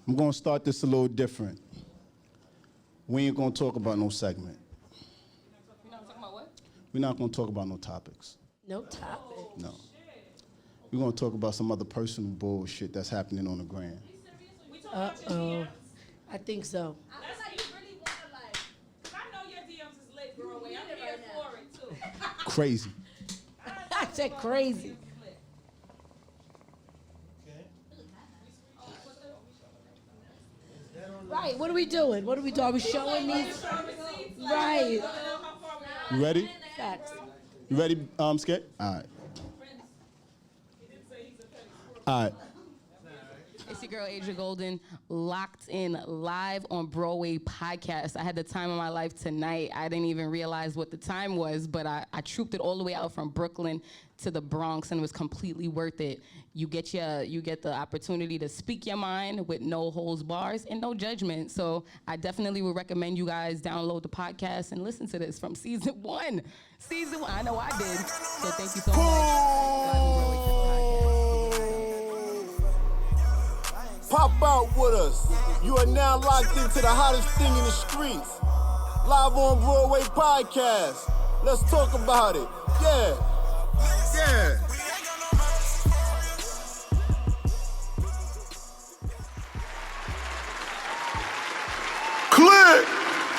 I'm going to start this a little different. We ain't going to talk about no segment. We're not talking about what? We're not going to talk about no topics. No topic. No. We're going to talk about some other personal bullshit that's happening on the gram. Uh-oh. I think so. That's how you really want to, like, I know your DMs is lit, girl. I'm here for it, too. Crazy. I said crazy. Right, what are we doing? What are we doing? Are we showing these? Right. You ready? Facts. You ready, Skip? All right. All right. It's your girl, Adria Golden, locked in live on Broadway Podcast. I had the time of my life tonight. I didn't even realize what the time was, but I trooped it all the way out from Brooklyn to the Bronx, and it was completely worth it. You get the opportunity to speak your mind with no holds bars and no judgment. So I definitely would recommend you guys download the podcast and listen to this from season one. Season one, I know I did. So thank you so much. Live on Broadway Podcast. Pop out with us. You are now locked into the hottest thing in the streets. Live on Broadway Podcast. Let's talk about it. Yeah. Yeah. Click.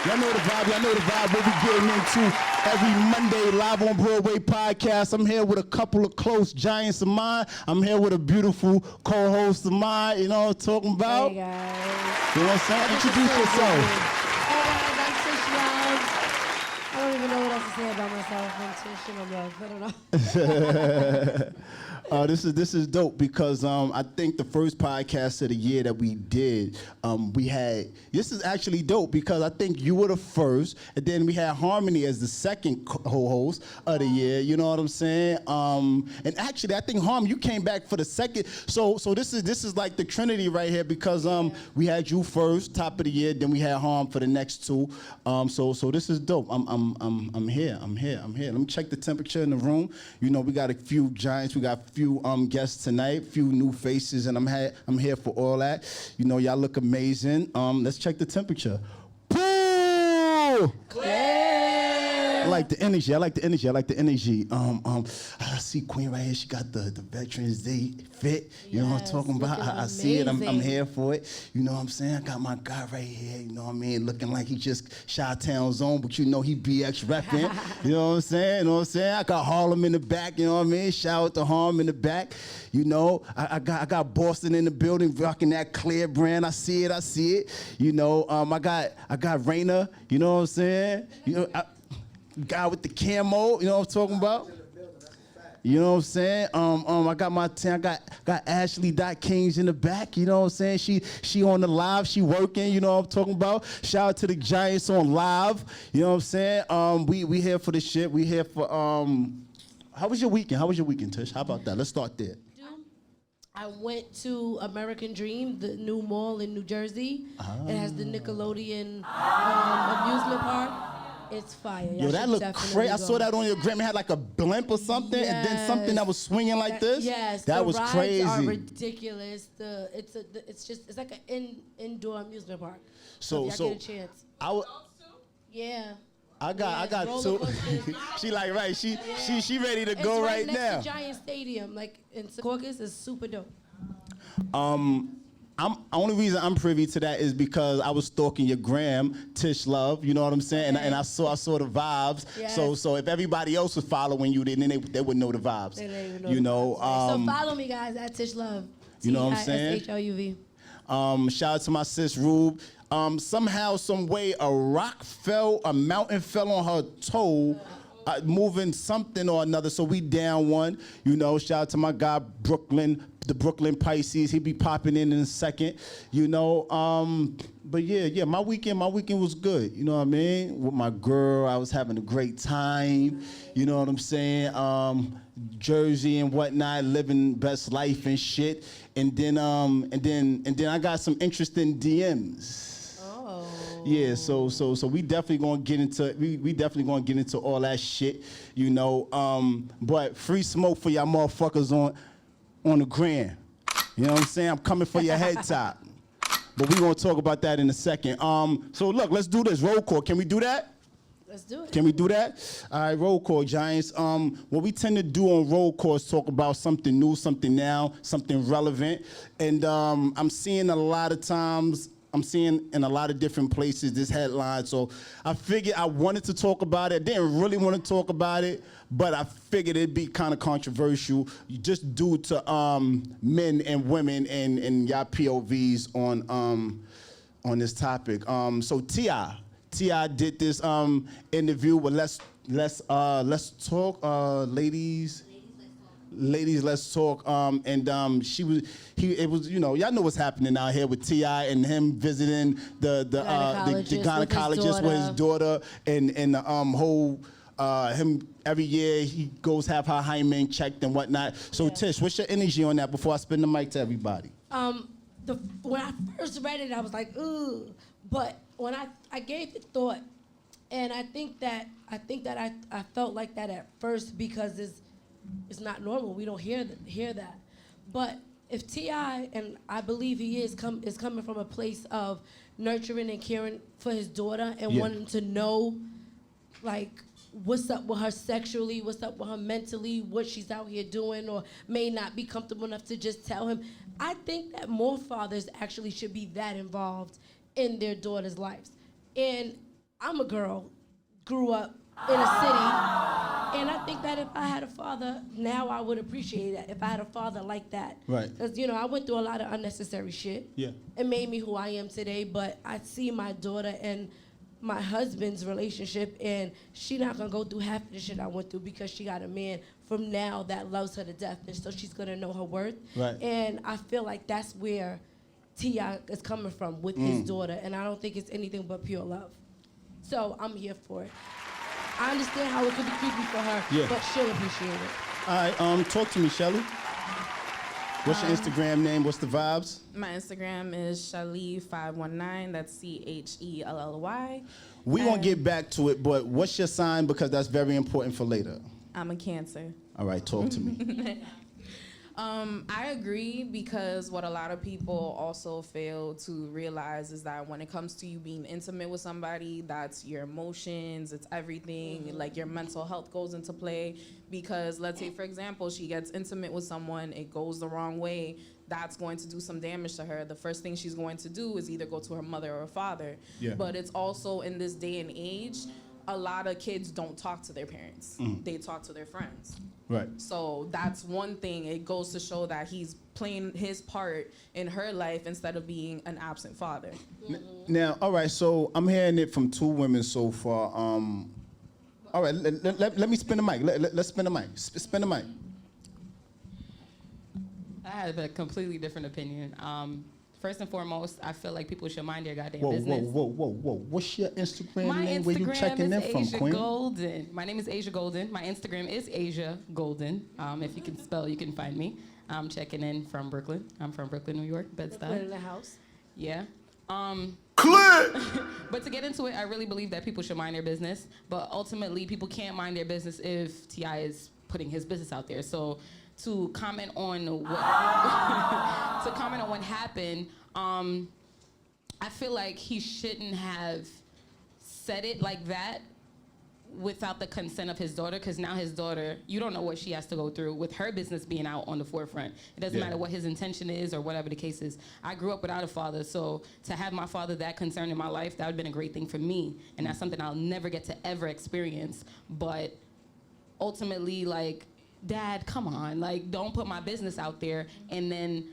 Y'all know the vibe, what we getting into every Monday live on Broadway Podcast. I'm here with a couple of close giants of mine. I'm here with a beautiful co-host of mine, you know what I'm talking about? Hey, guys. You know what I'm saying? Introduce yourself. Hey, guys, I'm Tish Love. I don't even know what else to say about myself. I'm Tish and I'm Love. I don't know. This is dope because I think the first podcast of the year that we did, this is actually dope because I think you were the first, and then we had Harmony as the second co-host of the year. You know what I'm saying? And actually, I think Harm, you came back for the second. So this is like the Trinity right here because we had you first, top of the year, then we had Harm for the next two. So this is dope. I'm here. Let me check the temperature in the room. You know, we got a few giants. We got a few guests tonight, few new faces, and I'm here for all that. You know, y'all look amazing. Let's check the temperature. Pooh! I like the energy. I see Queen right here. She got the Veterans Day fit. You know what I'm talking about? I see it. I'm here for it. You know what I'm saying? I got my guy right here. You know what I mean? Looking like he just Chi-Town zone, but you know he BX repping. You know what I'm saying? I got Harlem in the back. You know what I mean? Shout out to Harlem in the back. You know, I got Boston in the building rocking that Clear brand. I see it. You know, I got Raina. You know what I'm saying? You know. Guy with the camo, you know what I'm talking about? You know what I'm saying? I got my team. I got Ashley Kings in the back. You know what I'm saying? She on the live. She working. You know what I'm talking about? Shout out to the Giants on live. You know what I'm saying? We here for the shit. We here for How was your weekend, Tish? How about that? Let's start there. I went to American Dream, the new mall in New Jersey. It has the Nickelodeon amusement park. It's fire. Yo, that looked crazy. I saw that on your gram. It had like a blimp or something, and then something that was swinging like this. Yes, that was crazy. The rides are ridiculous. It's like an indoor amusement park. So if y'all get a chance. Yeah. I got two. She like right. She ready to go right next now. To Giant Stadium, like in Secaucus, is super dope. Only reason I'm privy to that is because I was stalking your gram, Tish Love. You know what I'm saying? And I saw the vibes. Yes. So if everybody else was following you, then they would know the vibes. They didn't even know you know. So follow me, guys, at Tish Love. You know what I'm saying? TISHLUV. Shout out to my sis Rube. Somehow, some way, a mountain fell on her toe. Moving something or another, so we down one. You know, shout out to my guy Brooklyn, the Brooklyn Pisces. He be popping in a second. You know, but yeah, my weekend was good. You know what I mean? With my girl, I was having a great time. You know what I'm saying? Jersey and whatnot, living best life and shit. And then I got some interesting DMs. Yeah, so we definitely gonna get into all that shit, you know. But free smoke for y'all motherfuckers on the gram. You know what I'm saying? I'm coming for your head top. But we're going to talk about that in a second. So look, let's do this. Roll call. Can we do that? Let's do it. Can we do that? All right, roll call, Giants. What we tend to do on roll call is talk about something new, something now, something relevant. And I'm seeing a lot of times, I'm seeing in a lot of different places this headline. So I figured I wanted to talk about it. I didn't really want to talk about it, but I figured it'd be kind of controversial just due to men and women and y'all POVs on this topic. So T.I. did this interview with Let's Talk, ladies. Ladies, let's talk. It was, you know, y'all know what's happening out here with T.I. and him visiting the gynecologist with his daughter, and the whole him every year he goes have her hymen checked and whatnot. So Tish, what's your energy on that before I spin the mic to everybody? When I first read it, I was like, ugh. But when I gave it thought, and I think that I felt like that at first because it's not normal. We don't hear that. But if T.I., and I believe he is coming from a place of nurturing and caring for his daughter and wanting to know, like, what's up with her sexually, what's up with her mentally, what she's out here doing, or may not be comfortable enough to just tell him. I think that more fathers actually should be that involved in their daughters' lives. And I'm a girl, grew up in a city, and I think that if I had a father, now I would appreciate that, if I had a father like that. Right. Because, you know, I went through a lot of unnecessary shit. Yeah. It made me who I am today, but I see my daughter and my husband's relationship, and she not gonna go through half of the shit I went through because she got a man from now that loves her to death, and so she's gonna know her worth. Right. And I feel like that's where T.I. is coming from with his daughter, and I don't think it's anything but pure love. So I'm here for it. I understand how it could be creepy for her, but she'll appreciate it. All right, talk to me, Shelly. What's your Instagram name? What's the vibes? My Instagram is Shelly519. That's CHELLY. We won't get back to it, but what's your sign? Because that's very important for later. I'm a Cancer. All right, talk to me. I agree, because what a lot of people also fail to realize is that when it comes to you being intimate with somebody, that's your emotions, it's everything, like your mental health goes into play. Because let's say, for example, she gets intimate with someone, it goes the wrong way, that's going to do some damage to her. The first thing she's going to do is either go to her mother or her father. Yeah. But it's also, in this day and age, a lot of kids don't talk to their parents. They talk to their friends. Right. So that's one thing. It goes to show that he's playing his part in her life instead of being an absent father. Now, all right, so I'm hearing it from two women so far. All right, let me spin the mic. Let's spin the mic. Spin the mic. I have a completely different opinion. First and foremost, I feel like people should mind their goddamn business. Whoa. What's your Instagram name? Where you Instagram checking in is from, Asia Queen? Golden. My name is Asia Golden. My Instagram is Asia Golden. If you can spell, you can find me. I'm checking in from Brooklyn. I'm from Brooklyn, New York, Bed-Stuy. Brooklyn in the house. Yeah. Click! But to get into it, I really believe that people should mind their business. But ultimately, people can't mind their business if T.I. is putting his business out there. So to comment on what happened, I feel like he shouldn't have said it like that without the consent of his daughter, because now his daughter, you don't know what she has to go through with her business being out on the forefront. It doesn't matter what his intention is or whatever the case is. I grew up without a father, so to have my father that concerned in my life, that would have been a great thing for me, and that's something I'll never get to ever experience. But ultimately, like, Dad, come on, like, don't put my business out there, and then,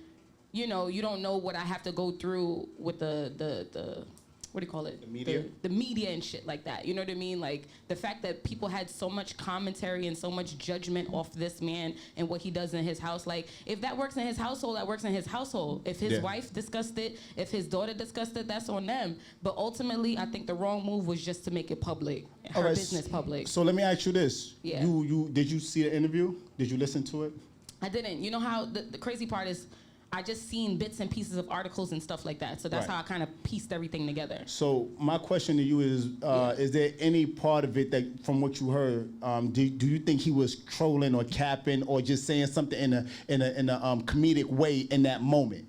you know, you don't know what I have to go through with the what do you call it? The media? The media and shit like that. You know what I mean? Like, the fact that people had so much commentary and so much judgment off this man and what he does in his house. Like, if that works in his household, that works in his household. If his wife discussed it, if his daughter discussed it, that's on them. But ultimately, I think the wrong move was just to make it public, her business public. So let me ask you this. Yeah. Did you see the interview? Did you listen to it? I didn't. You know how the crazy part is, I just seen bits and pieces of articles and stuff like that. So that's how I kind of pieced everything together. So my question to you is there any part of it that, from what you heard, do you think he was trolling or capping or just saying something in a comedic way in that moment?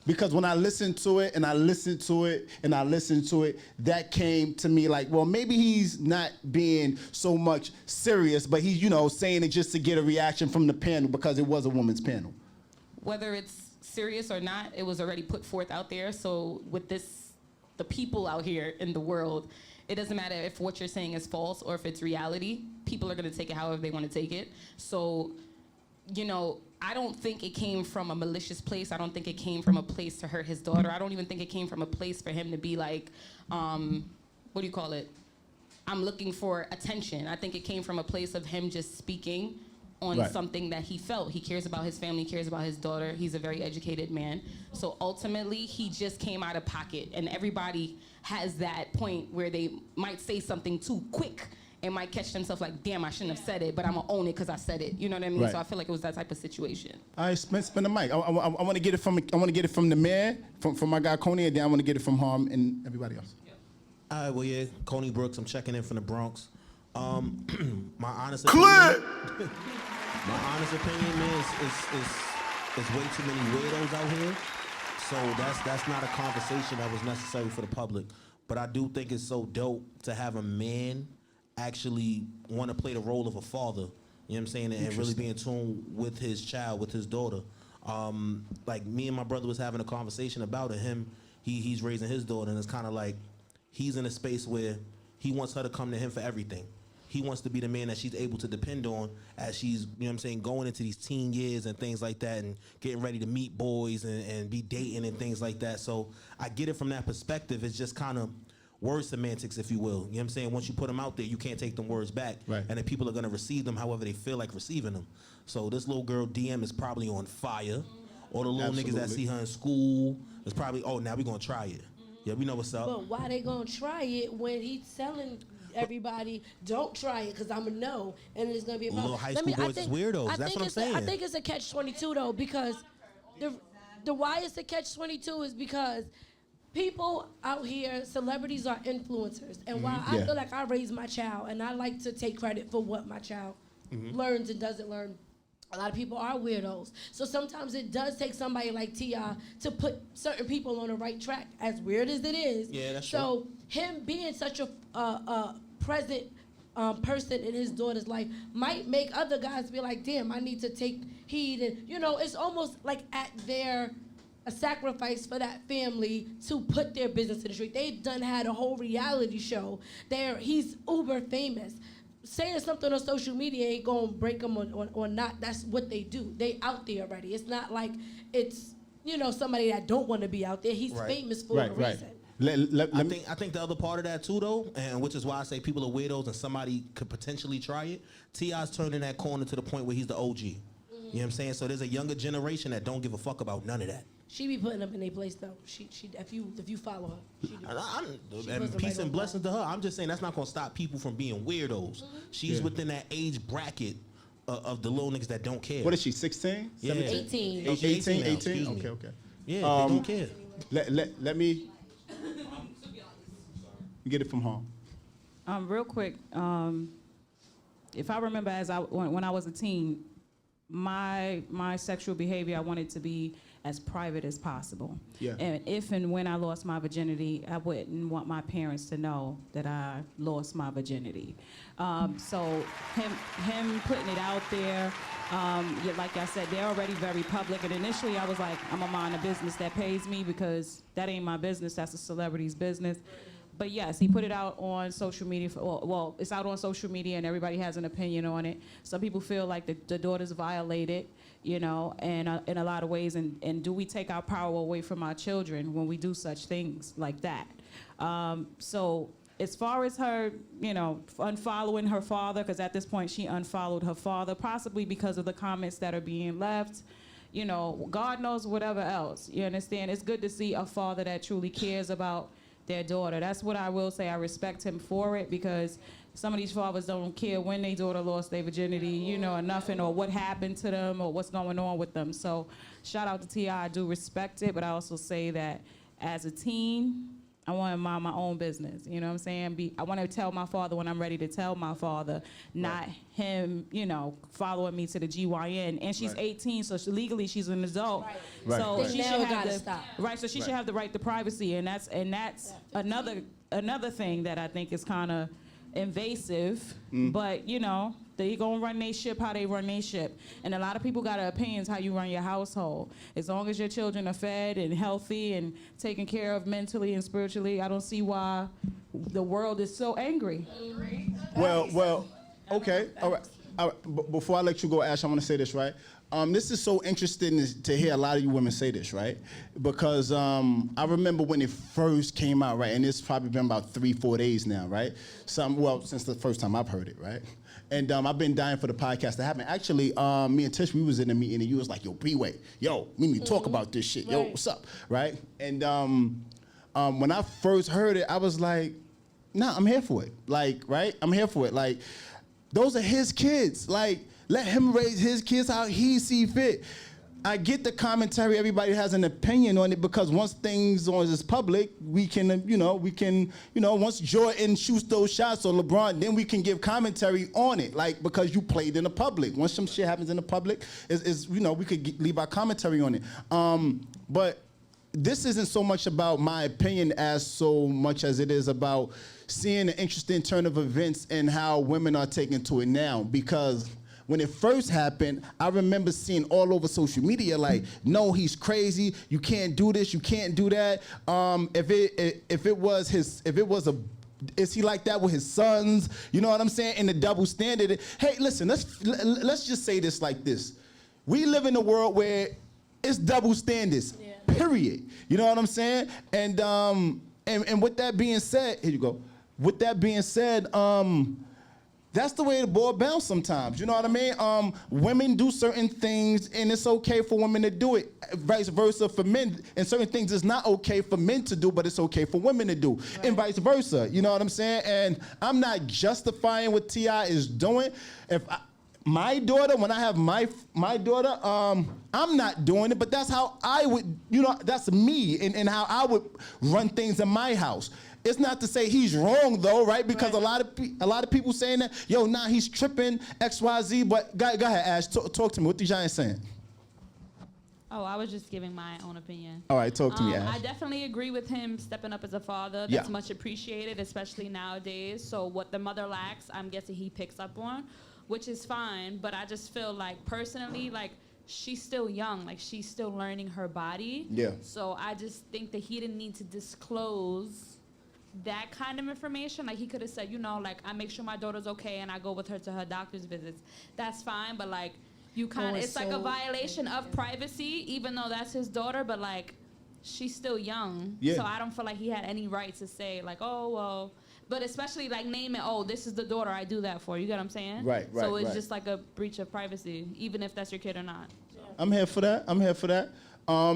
Because when I listened to it and I listened to it and I listened to it, that came to me like, well, maybe he's not being so much serious, but he's, saying it just to get a reaction from the panel because it was a woman's panel. Whether it's serious or not, it was already put forth out there. So with the people out here in the world, it doesn't matter if what you're saying is false or if it's reality. People are going to take it however they want to take it. So, I don't think it came from a malicious place. I don't think it came from a place to hurt his daughter. I don't even think it came from a place for him to be like, I'm looking for attention. I think it came from a place of him just speaking on something that he felt. He cares about his family, cares about his daughter. He's a very educated man. So ultimately, he just came out of pocket. And everybody has that point where they might say something too quick and might catch themselves like, damn, I shouldn't have said it, but I'm gonna own it because I said it. You know what I mean? Right. So I feel like it was that type of situation. All right, spin the mic. I want to get it from the mayor, from my guy Coney, and then I want to get it from Harm and everybody else. All right, well, yeah, Coney Brooks. I'm checking in from the Bronx. My honest Clip! opinion, man, is way too many weirdos out here. So that's not a conversation that was necessary for the public. But I do think it's so dope to have a man actually want to play the role of a father. You know what I'm saying? And really be in tune with his child, with his daughter. Like me and my brother was having a conversation about it. He's raising his daughter, and it's kind of like he's in a space where he wants her to come to him for everything. He wants to be the man that she's able to depend on as she's, going into these teen years and things like that and getting ready to meet boys and be dating and things like that. So I get it from that perspective. It's just kind of word semantics, if you will. You know what I'm saying? Once you put them out there, you can't take them words back. Right. And then people are going to receive them however they feel like receiving them. So this little girl DM is probably on fire. Or the little niggas that see her in school is probably, now we going to try it. Yeah, we know what's up. But why they gonna try it when he's telling everybody don't try it because I'm a no and it's gonna be a Little high school boys is weirdos. That's what I'm saying. I think it's a catch-22 though, because the why it's a catch-22 is because people out here, celebrities are influencers, and while I feel like I raised my child and I like to take credit for what my child learns and doesn't learn, a lot of people are weirdos. So sometimes it does take somebody like T.I. to put certain people on the right track, as weird as it is. Yeah, that's true. So him being such a present person in his daughter's life might make other guys be like, damn, I need to take heed. And, it's almost like a sacrifice for that family to put their business in the street. They've had a whole reality show. He's uber famous. Saying something on social media ain't gonna break them or not. That's what they do. They out there already. It's not like it's somebody that don't want to be out there. He's famous for a reason. I think the other part of that too, though, and which is why I say people are weirdos and somebody could potentially try it. T.I.'s turning that corner to the point where he's the OG. You know what I'm saying? So there's a younger generation that don't give a fuck about none of that. She be putting them in their place though. She if you follow her, she do. And peace and blessings to her. I'm just saying that's not gonna stop people from being weirdos. She's within that age bracket of the little niggas that don't care. What is she, 16? Yeah. 18. 18. Okay. Yeah, they don't care. Let me get it from home. Real quick, if I remember when I was a teen, my sexual behavior, I wanted to be as private as possible. Yeah. And if and when I lost my virginity, I wouldn't want my parents to know that I lost my virginity. So him putting it out there, like I said, they're already very public. And initially I was like, I'm gonna mind a business that pays me because that ain't my business, that's a celebrity's business. But yes, he put it out on social media. Well, it's out on social media and everybody has an opinion on it. Some people feel like the daughter's violated, and in a lot of ways. And do we take our power away from our children when we do such things like that? So as far as her, unfollowing her father, because at this point she unfollowed her father, possibly because of the comments that are being left. God knows whatever else. You understand? It's good to see a father that truly cares about their daughter. That's what I will say. I respect him for it, because some of these fathers don't care when their daughter lost their virginity, or nothing, or what happened to them, or what's going on with them. So shout out to T.I. I do respect it, but I also say that as a teen, I want to mind my own business. You know what I'm saying? I want to tell my father when I'm ready to tell my father, not him, following me to the GYN. And she's 18, so legally she's an adult. Right. So she should have to stop. Right. So she should have the right to privacy, and that's another thing that I think is kind of invasive. But they gonna run their ship how they run their ship, and a lot of people got opinions how you run your household. As long as your children are fed and healthy and taken care of mentally and spiritually, I don't see why the world is so angry. Well, okay, all right. Before I let you go, Ash, I want to say this, right? This is so interesting to hear a lot of you women say this, right? Because I remember when it first came out, right? And it's probably been about 3-4 days now, right? Since the first time I've heard it, right? And I've been dying for the podcast to happen. Actually, me and Tish, we was in a meeting, and you was like, yo, B-Way, yo, we need to talk about this shit. Yo, what's up, right? And when I first heard it, I was like, nah, I'm here for it. Like, right? I'm here for it. Like, those are his kids. Like, let him raise his kids how he see fit. I get the commentary. Everybody has an opinion on it because once things is public, we can, once Jordan shoots those shots or LeBron, then we can give commentary on it, like because you played in the public. Once some shit happens in the public, we could leave our commentary on it. But this isn't so much about my opinion as so much as it is about seeing the interesting turn of events and how women are taking to it now, because when it first happened, I remember seeing all over social media like, no, he's crazy. You can't do this. You can't do that. Is he like that with his sons? You know what I'm saying? And the double standard. Hey, listen, let's just say this like this. We live in a world where it's double standards. Yeah. Period. You know what I'm saying? And with that being said, here you go. With that being said, that's the way the ball bounces sometimes. You know what I mean? Women do certain things, and it's okay for women to do it. Vice versa for men. And certain things it's not okay for men to do, but it's okay for women to do. Right. And vice versa. You know what I'm saying? And I'm not justifying what T.I. is doing. My daughter, when I have my daughter, I'm not doing it, but that's how I would, that's me and how I would run things in my house. It's not to say he's wrong though, right? Because a lot of people saying that, yo, nah, he's tripping, XYZ. But go ahead, Ash, talk to me. What the Giants saying? Oh, I was just giving my own opinion. All right, talk to me, Ash. I definitely agree with him stepping up as a father. That's much appreciated, especially nowadays. So what the mother lacks, I'm guessing he picks up on, which is fine. But I just feel like personally, like, she's still young, like she's still learning her body. Yeah. So I just think that he didn't need to disclose that kind of information. Like he could have said, like I make sure my daughter's okay and I go with her to her doctor's visits. That's fine, but like you kind of, it's like a violation of privacy, even though that's his daughter, but like she's still young. Yeah. So I don't feel like he had any right to say like, oh, well, but especially like name it, oh, this is the daughter I do that for. You get what I'm saying? Right. So it's just like a breach of privacy, even if that's your kid or not. Yeah. I'm here for that.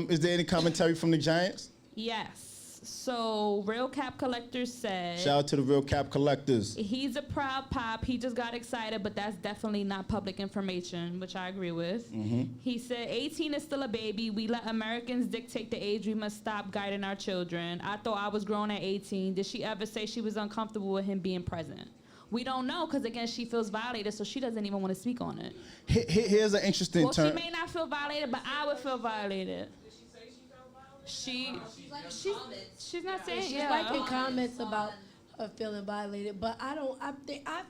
Is there any commentary from the Giants? Yes. So Real Cap Collectors said, shout out to the Real Cap Collectors. He's a proud pop. He just got excited, but that's definitely not public information, which I agree with. Mm-hmm. He said 18 is still a baby. We let Americans dictate the age. We must stop guiding our children. I thought I was grown at 18. Did she ever say she was uncomfortable with him being present? We don't know, because again, she feels violated, so she doesn't even want to speak on it. Here's an interesting term. Well, she may not feel violated, but I would feel violated. She's not saying she's liking comments about her feeling violated, but I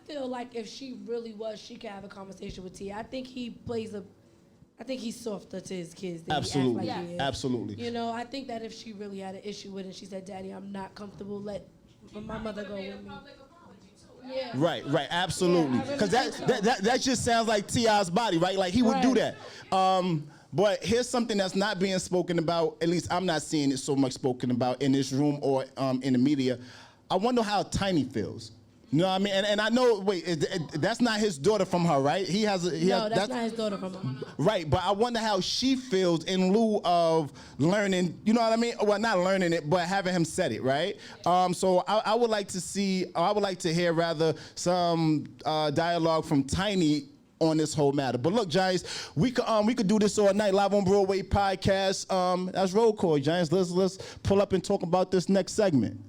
feel like if she really was, she could have a conversation with T. I think he's softer to his kids than absolutely. He acts like he is. Absolutely. I think that if she really had an issue with it, she said, "Daddy, I'm not comfortable. Let my mother go with me." Yeah. Right, absolutely. Because that just sounds like T.I.'s body, right? Like he would do that. But here's something that's not being spoken about, at least I'm not seeing it so much spoken about in this room or in the media. I wonder how Tiny feels. You know what I mean? And I know, that's not his daughter from her, right? That's not his daughter from her. Right, but I wonder how she feels in lieu of learning, you know what I mean? Well, not learning it, but having him said it, right? So I would like to hear rather some dialogue from Tiny on this whole matter. But look, Giants, we could do this all night. Live on Broadway podcast. That's roll call, Giants. Let's pull up and talk about this next segment.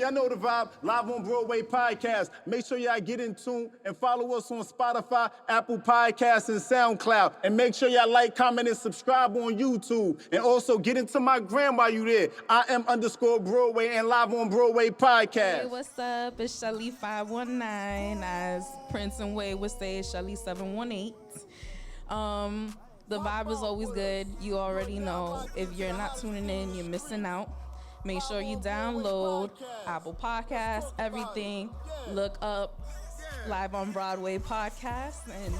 Y'all know the vibe. Live on Broadway Podcast. Make sure y'all get in tune and follow us on Spotify, Apple Podcasts, and SoundCloud. And make sure y'all like, comment, and subscribe on YouTube. And also get into my gram while you there. I am_Broadway and Live on Broadway Podcast. Hey, what's up? It's Shelly 519. As Prince and Wade would say, it's Shelly 718. The vibe is always good. You already know. If you're not tuning in, you're missing out. Make sure you download Apple Podcasts, everything. Look up Live on Broadway Podcast. And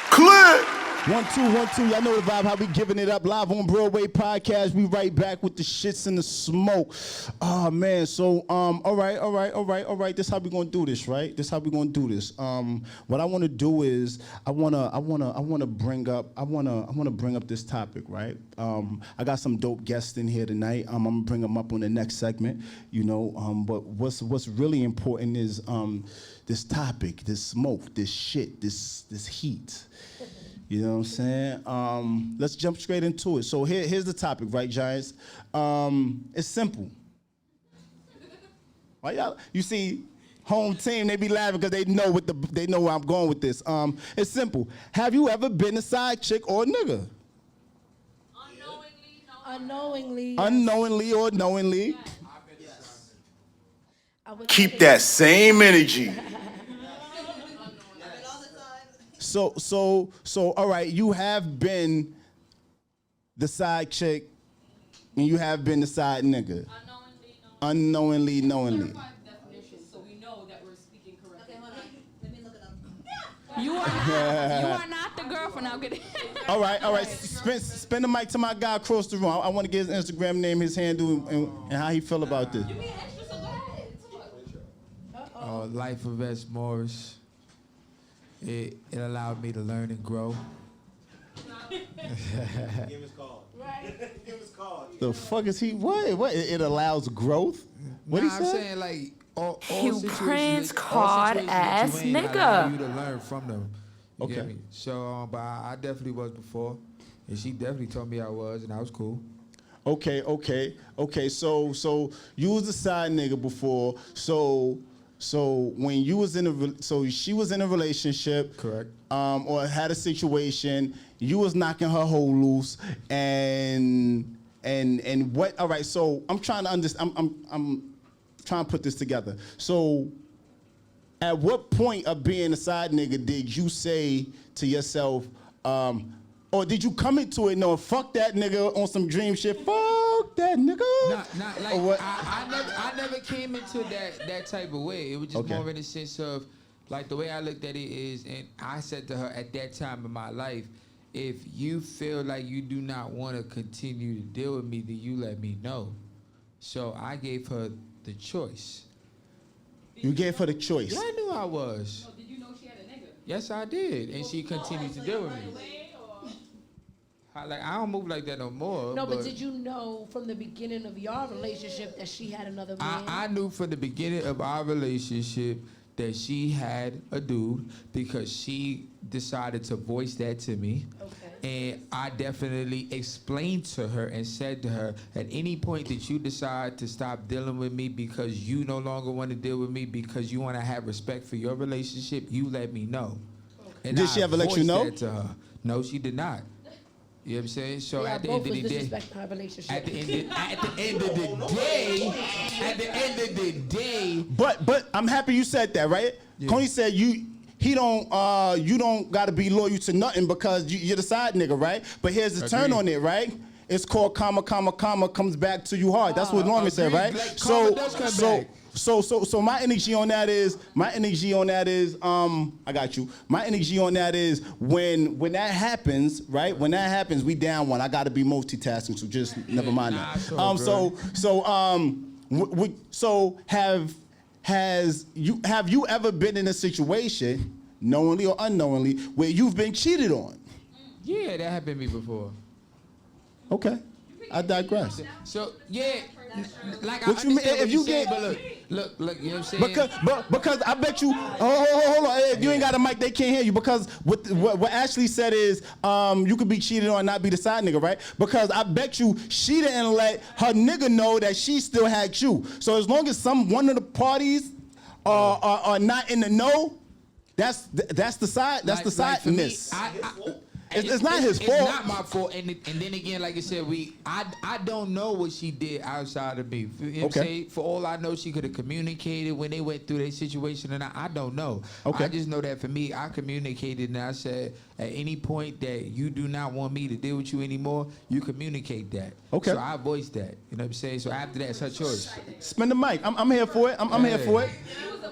Click! 1, 2, 1, 2. Y'all know the vibe, how we giving it up. Live on Broadway Podcast. We right back with the shits and the smoke. Oh, man. So, all right. This how we gonna do this, right? This how we gonna do this. What I wanna do is, I wanna bring up this topic, right? I got some dope guests in here tonight. I'm gonna bring them up on the next segment, you know. But what's really important is this topic, this smoke, this shit, this heat. You know what I'm saying? Let's jump straight into it. So here's the topic, right, Giants? It's simple. Why y'all? You see, home team, they be laughing because they know where I'm going with this. It's simple. Have you ever been a side chick or a nigga? Unknowingly. Unknowingly or knowingly? Yes. Keep that same energy. So, all right, you have been the side chick and you have been the side nigga. Unknowingly, knowingly. So we know that we're speaking correctly. Okay, hold on. Let me look it up. You are not the girlfriend. I'll get it. All right. Spin the mic to my guy across the room. I want to get his Instagram name, his handle, and how he feel about this. You being extra, so go ahead. Life of S. Morris. It allowed me to learn and grow. Give his call. Right. Give his call. The fuck is he? What? It allows growth? What he I'm said? saying like all You situations Prince that- card all situations that ass you in, I nigga. allow you to learn from them. You Okay. get me? So, but I definitely was before, and she definitely told me I was, and I was cool. Okay. So you was a side nigga before. So when you was so she was in a relationship, Correct. Or had a situation, you was knocking her hole loose, and what? All right. So I'm trying to understand. I'm trying to put this together. So at what point of being a side nigga did you say to yourself, or did you come into it knowing fuck that nigga on some dream shit? Fuck that nigga. Not like Or what? I never came into that type of way. It was just Okay. more in the sense of like the way I looked at it is, and I said to her at that time in my life, if you feel like you do not want to continue to deal with me, then you let me know. So I gave her the choice. You gave her the choice. Yeah, I knew I was. Did you know she had a nigga? Yes, I did, and she continued to deal with me. I don't move like that no more. No, but did you know from the beginning of your relationship that she had another man? I knew from the beginning of our relationship that she had a dude because she decided to voice that to me. Okay. And I definitely explained to her and said to her, at any point that you decide to stop dealing with me because you no longer want to deal with me because you want to have respect for your relationship, you let me know. Okay. And Did she ever let you voiced know? that to her. No, she did not. You know what I'm saying? So Yeah, at the both end of was the day, disrespecting her relationship. at the end of the day. But I'm happy you said that, right? Yeah. Coney said you don't gotta be loyal to nothing because you're the side nigga, right? But here's the turn Agreed. on it, right? It's called comma comes back to you hard. That's what Norman said, agreed. right? Like, karma does come back. So my energy on that is I got you. My energy on that is when that happens, right? When that happens, we down one. I gotta be multitasking, so just never mind that. So have you ever been in a situation, knowingly or unknowingly, where you've been cheated on? Yeah, that happened to me before. Okay, I digress. So yeah, like What I you mean, understand if what you you're saying, get- but Look, you know what I'm saying? Because I bet you, hold on, if you ain't got a mic, they can't hear you. Because what Ashley said is, you could be cheated on and not be the side nigga, right? Because I bet you she didn't let her nigga know that she still had you. So as long as one of the parties are not in the know, that's the side. That's the sideness. It's not his fault. It's not my fault. And then again, like I said, I don't know what she did outside of me. You know what I'm saying? For all I know, she could have communicated when they went through their situation, and I don't know. Okay. I just know that for me, I communicated, and I said, at any point that you do not want me to deal with you anymore, you communicate that. Okay. So I voiced that. You know what I'm saying? So after that, it's her choice. Spin the mic. I'm here for it. I'm here for it.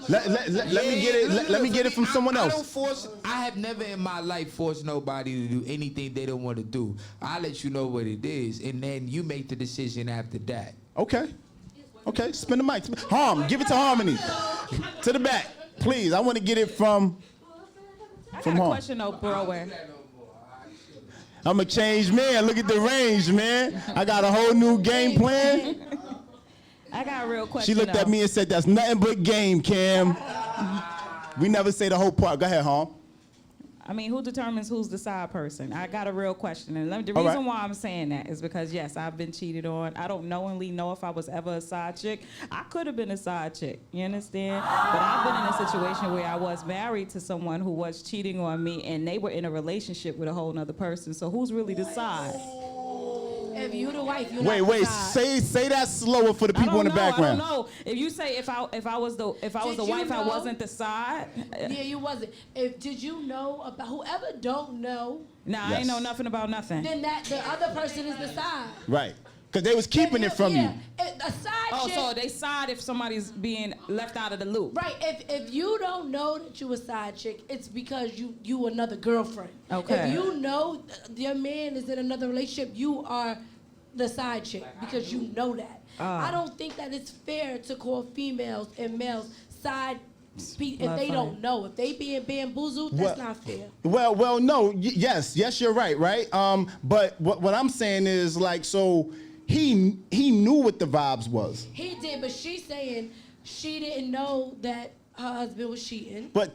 Let me get it. Let me get it from someone else. I have never in my life forced nobody to do anything they don't want to do. I let you know what it is, and then you make the decision after that. Okay. Spin the mic. Give it to Harmony. To the back, please. I want to get it from. I got a question though, Broadway. I'm a changed man. Look at the range, man. I got a whole new game plan. I got a real question. She looked at me and said, "That's nothing but game, Cam." We never say the whole part. Go ahead, Harm. I mean, who determines who's the side person? I got a real question. And the reason why I'm saying that is because, yes, I've been cheated on. I don't knowingly know if I was ever a side chick. I could have been a side chick, you understand? But I've been in a situation where I was married to someone who was cheating on me, and they were in a relationship with a whole other person. So who's really the side? If you the wife, you're wait, not the side. say that slower for the people in the background. I don't know. If you say if I was the wife, I wasn't the side. Yeah, you wasn't. Did you know about whoever don't know? Nah, I ain't know nothing about nothing. Then the other person is the side. Right. Because they was keeping it from you. A side chick. So they side if somebody's being left out of the loop. Right. If you don't know that you a side chick, it's because you another girlfriend. Okay. If you know your man is in another relationship, you are the side chick because you know that. I don't think that it's fair to call females and males side if they don't know. If they being bamboozled, that's not fair. Well, no. Yes, you're right. But what I'm saying is like so. He knew what the vibes was. He did, but she's saying she didn't know that her husband was cheating. But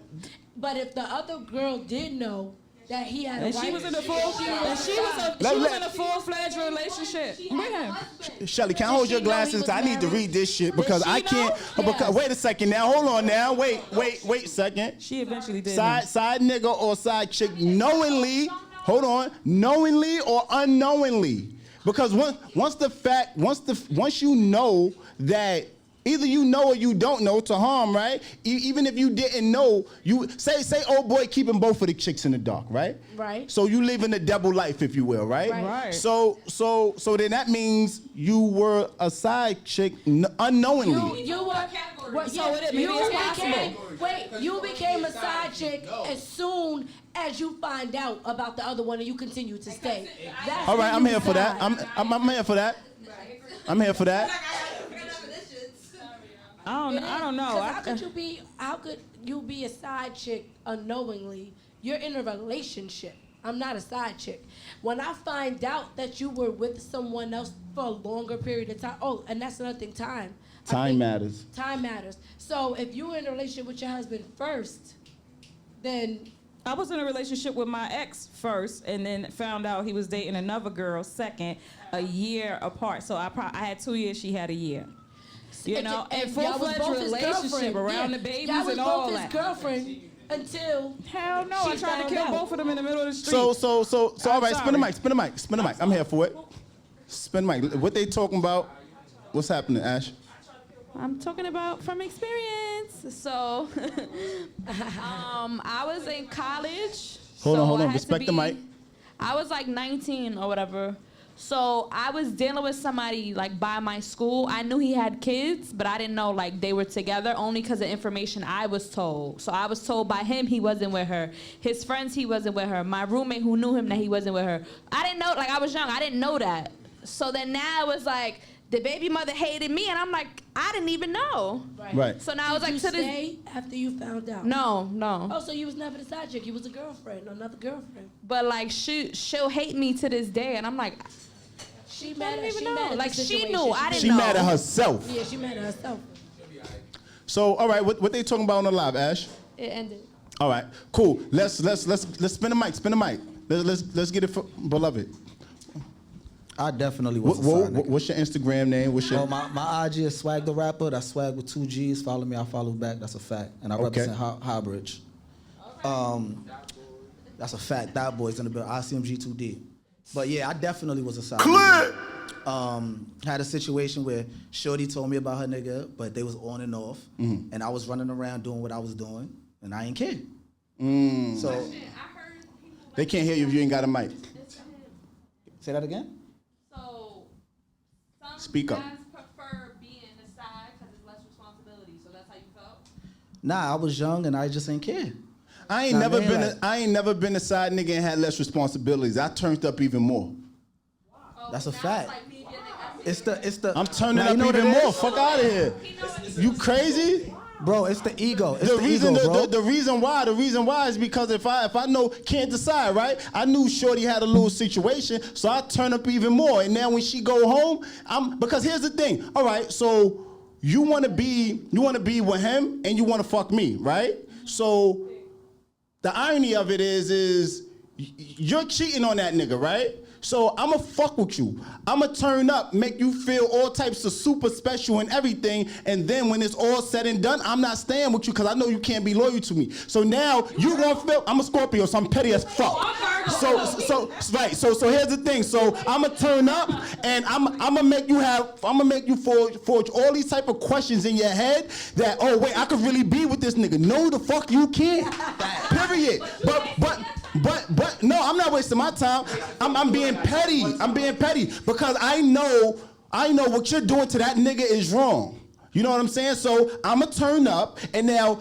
if the other girl did know that he had a wife, she was in a full-fledged relationship. Shelly, can I hold your glasses? Cause I need to read this shit because I can't. Because, wait a second now. Hold on now. Wait a second. She eventually did. Side nigga or side chick knowingly. Hold on. Knowingly or unknowingly. Because once you know that either you know or you don't know to harm, right? Even if you didn't know, you say old boy keeping both of the chicks in the dark, right? Right. So you living a double life, if you will, right? Right. So then that means you were a side chick unknowingly. You became a side chick as soon as you find out about the other one and you continue to stay. All right, I'm here for that. I'm here for that. I'm here for that. I don't know. How could you be a side chick unknowingly? You're in a relationship. I'm not a side chick. When I find out that you were with someone else for a longer period of time, and that's another thing, time. Time matters. Time matters. So if you were in a relationship with your husband first, then I was in a relationship with my ex first, and then found out he was dating another girl second, a year apart. So I had 2 years, she had a year. You know, and full-fledged relationship around the babies and all that. Y'all was both his girlfriend until hell no, I tried to kill both of them in the middle of the street. So all right, spin the mic. I'm here for it. Spin the mic. What they talking about? What's happening, Ash? I'm talking about from experience. So, I was in college. Hold on. Respect the mic. I was like 19 or whatever. So I was dealing with somebody like by my school. I knew he had kids, but I didn't know like they were together only because of information I was told. So I was told by him he wasn't with her. His friends, he wasn't with her. My roommate who knew him that he wasn't with her. I didn't know, like I was young, I didn't know that. So then now it was like, the baby mother hated me, and I'm like, I didn't even know. Right. So now it's like to this. After you found out? No. Oh, so you was never the side chick. You was a girlfriend, another girlfriend. But like she'll hate me to this day, and I'm like, she mad at she the knew. I didn't know. She mad at herself. Yeah, she mad at herself. So, all right, what they talking about on the live, Ash? It ended. All right, cool. Let's spin the mic. Spin the mic. Let's get it for beloved. I definitely was a side nigga. What's your Instagram name? What's your... my IG is Swag the Rapper. That's Swag with 2 G's. Follow me, I follow back. That's a fact. And I represent Highbridge. That's a fact. That boy's in the building. ICMG 2D. But yeah, I definitely was a side nigga. Had a situation where Shorty told me about her nigga, but they was on and off. Mm-hmm. And I was running around doing what I was doing, and I ain't care. So they can't hear you if you ain't got a mic. Say that again? So some Speak up. guys prefer being the side because it's less responsibility. So that's how you felt? Nah, I was young and I just ain't care. I ain't never been a side nigga and had less responsibilities. I turned up even more. Wow. That's a fact. It's the. I'm turning up even more. Fuck out of here. You crazy? Bro, it's the ego. It's the reason, ego, bro. The reason why is because if I know can't decide, right? I knew Shorty had a little situation, so I turn up even more. And now when she go home, because here's the thing. All right, so you wanna be with him and you wanna fuck me, right? So the irony of it is you're cheating on that nigga, right? So I'ma fuck with you. I'ma turn up, make you feel all types of super special and everything, and then when it's all said and done, I'm not staying with you because I know you can't be loyal to me. So now you gonna feel I'm a Scorpio, so I'm petty as fuck. So here's the thing. So I'ma turn up and I'ma make you forge all these type of questions in your head that, oh wait, I could really be with this nigga. No, the fuck you can't. Period. But no, I'm not wasting my time. I'm being petty. I'm being petty because I know what you're doing to that nigga is wrong. You know what I'm saying? So I'ma turn up, and now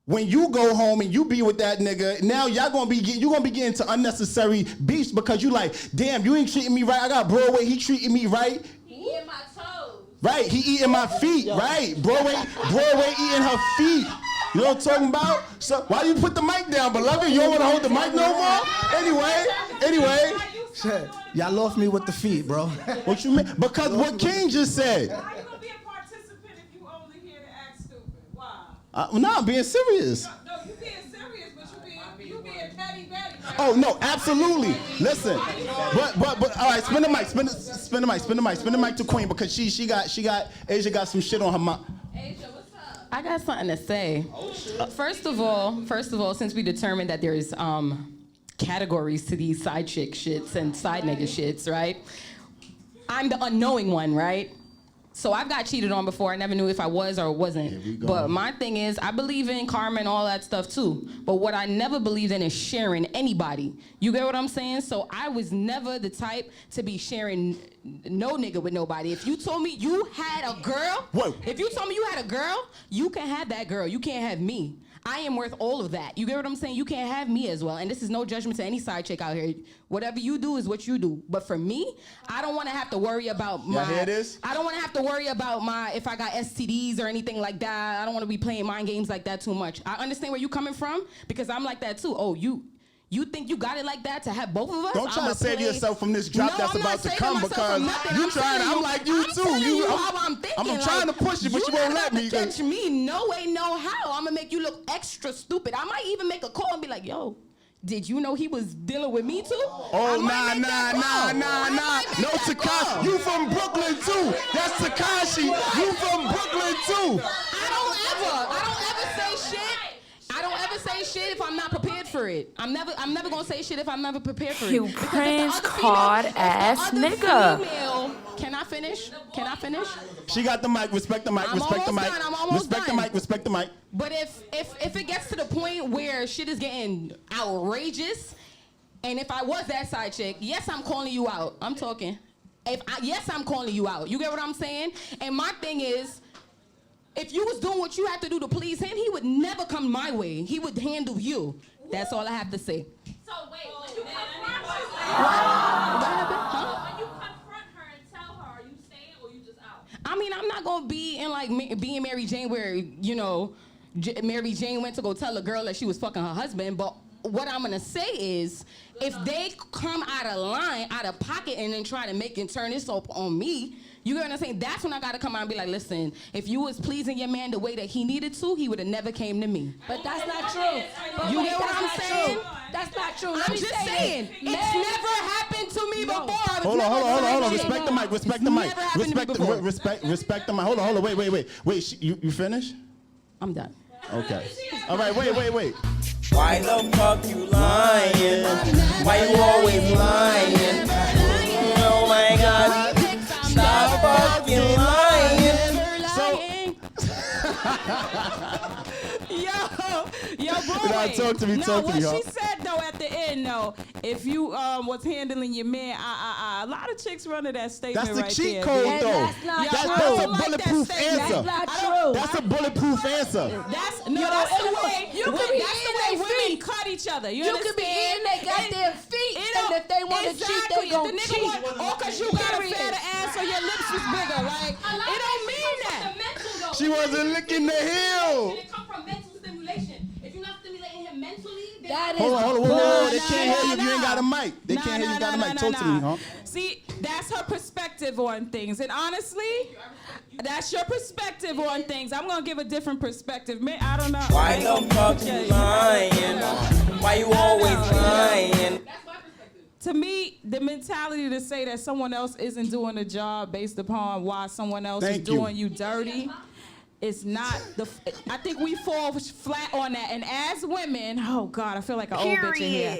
when you go home and you be with that nigga, now you're gonna be getting into unnecessary beefs because you like, damn, you ain't treating me right. I got Broadway, he treating me right. He eating my toes. Right, he eating my feet. Right, Broadway eating her feet. You know what I'm talking about? So why you put the mic down, beloved? You don't want to hold the mic no more? Anyway. Shit, y'all lost me with the feet, bro. What you mean? Because what King just said. How you gonna be a participant if you only here to act stupid? Why? No, I'm being serious. No, you being serious, but you being petty. Oh no, absolutely. Listen, but all right, spin the mic to Queen because Asia got some shit on her mouth. I got something to say. First of all, since we determined that there's categories to these side chick shits and side nigga shits, right? I'm the unknowing one, right? So I've got cheated on before. I never knew if I was or wasn't. But my thing is, I believe in karma and all that stuff too. But what I never believed in is sharing anybody. You get what I'm saying? So I was never the type to be sharing no nigga with nobody. If you told me you had a girl, you can have that girl. You can't have me. I am worth all of that. You get what I'm saying? You can't have me as well. And this is no judgment to any side chick out here. Whatever you do is what you do. But for me, I don't want to have to worry about my... Hear this? I don't want to have to worry about if I got STDs or anything like that. I don't want to be playing mind games like that too much. I understand where you're coming from because I'm like that too. Oh, you think you got it like that to have both of us? Don't try to save yourself from this drop that's about to come because you trying. I'm like you too. I'm trying to push you, but you won't let me. Catch me, no way, no how. I'm gonna make you look extra stupid. I might even make a call and be like, yo, did you know he was dealing with me too? Oh, nah. No, Takashi, you from Brooklyn too. That's Takashi. You from Brooklyn too. I don't ever say shit. I don't ever say shit if I'm not prepared for it. I'm never gonna say shit if I'm never prepared for it. You cringe card ass nigga. Can I finish? She got the mic. Respect the mic. Respect the mic. Respect the mic. But if it gets to the point where shit is getting outrageous, and if I was that side chick, yes, I'm calling you out. I'm talking. Yes, I'm calling you out. You get what I'm saying? And my thing is, if you was doing what you had to do to please him, he would never come my way. He would handle you. That's all I have to say. So wait, when you confront her and tell her, are you staying or you just out? I mean, I'm not gonna be in like being Mary Jane where, you know, Mary Jane went to go tell a girl that she was fucking her husband, but what I'm gonna say is, if they come out of line, out of pocket, and then try to make and turn this up on me, You get what I'm saying? That's when I gotta come out and be like, listen, if you was pleasing your man the way that he needed to, he would have never came to me. But that's not true. You get what I'm saying? That's not true. I'm just saying, it's never happened to me before. Hold on. Respect the mic. Respect the mic. Respect the mic. Hold on. Wait. You finished? I'm done. Okay. All right. Wait. Why the fuck you lying? Why you always lying? Oh my God. Stop fucking lying. Yo, boy. Talk to me. What she said though at the end though, if you was handling your man, a lot of chicks run to that statement. That's the right cheat there, code man. though. That's a bulletproof answer. That's not true. That's a bulletproof answer. That's the way women cut each other. You could be in they goddamn feet, and if they want to cheat, they gon' cheat. Or because you got a fatter ass or your lips was bigger. Like, it don't mean that. She wasn't licking the heel. It come from mental stimulation. If you're not stimulating him mentally, then Hold on. Whoa. They can't hear you if you ain't got a mic. They can't hear you got a mic. Talk to me, huh? See, that's her perspective on things. And honestly, that's your perspective on things. I'm going to give a different perspective. Man, I don't know. Why the fuck you lying? Why you always lying? To me, the mentality to say that someone else isn't doing the job based upon why someone else is doing you dirty, it's not I think we fall flat on that. And as women, oh God, I feel like an old bitch in here.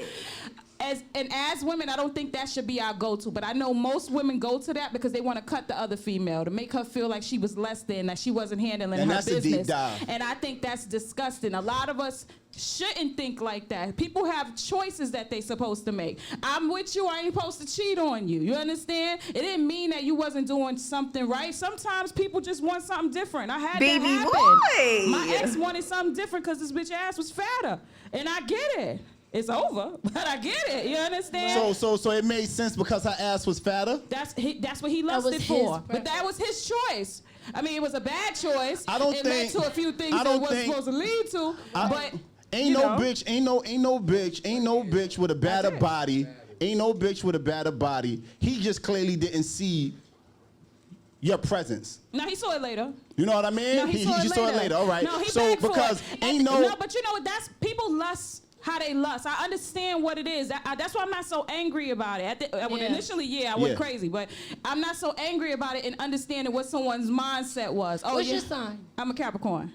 As women, I don't think that should be our go-to. But I know most women go to that because they want to cut the other female to make her feel like she was less than, that she wasn't handling her business. A deep dive. And I think that's disgusting. A lot of us shouldn't think like that. People have choices that they supposed to make. I'm with you. I ain't supposed to cheat on you. You understand? It didn't mean that you wasn't doing something right. Sometimes people just want something different. I had that happen. Boy. My ex wanted something different because this bitch ass was fatter, and I get it. It's over, but I get it. You understand? So it made sense because her ass was fatter? That's what he lusted for. But that was his choice. I mean, it was a bad choice. It led to a few things that it wasn't supposed to lead to. But ain't no bitch with a better body. Ain't no bitch with a better body. He just clearly didn't see your presence. No, he saw it later. You know what I mean? No, he saw it later. All right. No, he so begged because for it. ain't no. No, but you know what? That's people lust how they lust. I understand what it is. That's why I'm not so angry about it. Initially, I went crazy, but I'm not so angry about it and understanding what someone's mindset was. What's your sign? I'm a Capricorn.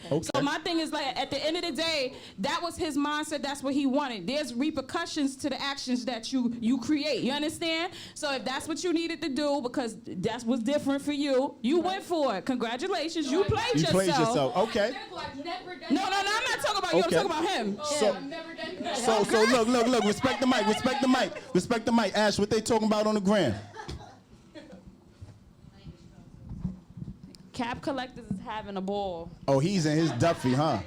Okay. So my thing is, like, at the end of the day, that was his mindset. That's what he wanted. There's repercussions to the actions that you create. You understand? So if that's what you needed to do, because that was different for you, you went for it. Congratulations, you played yourself. You played yourself. Okay. No, I'm not talking about you. I'm talking about him. So look. Respect the mic. Ash, what they talking about on the gram? Cap Collectors is having a ball. Oh, he's in his Duffy, huh?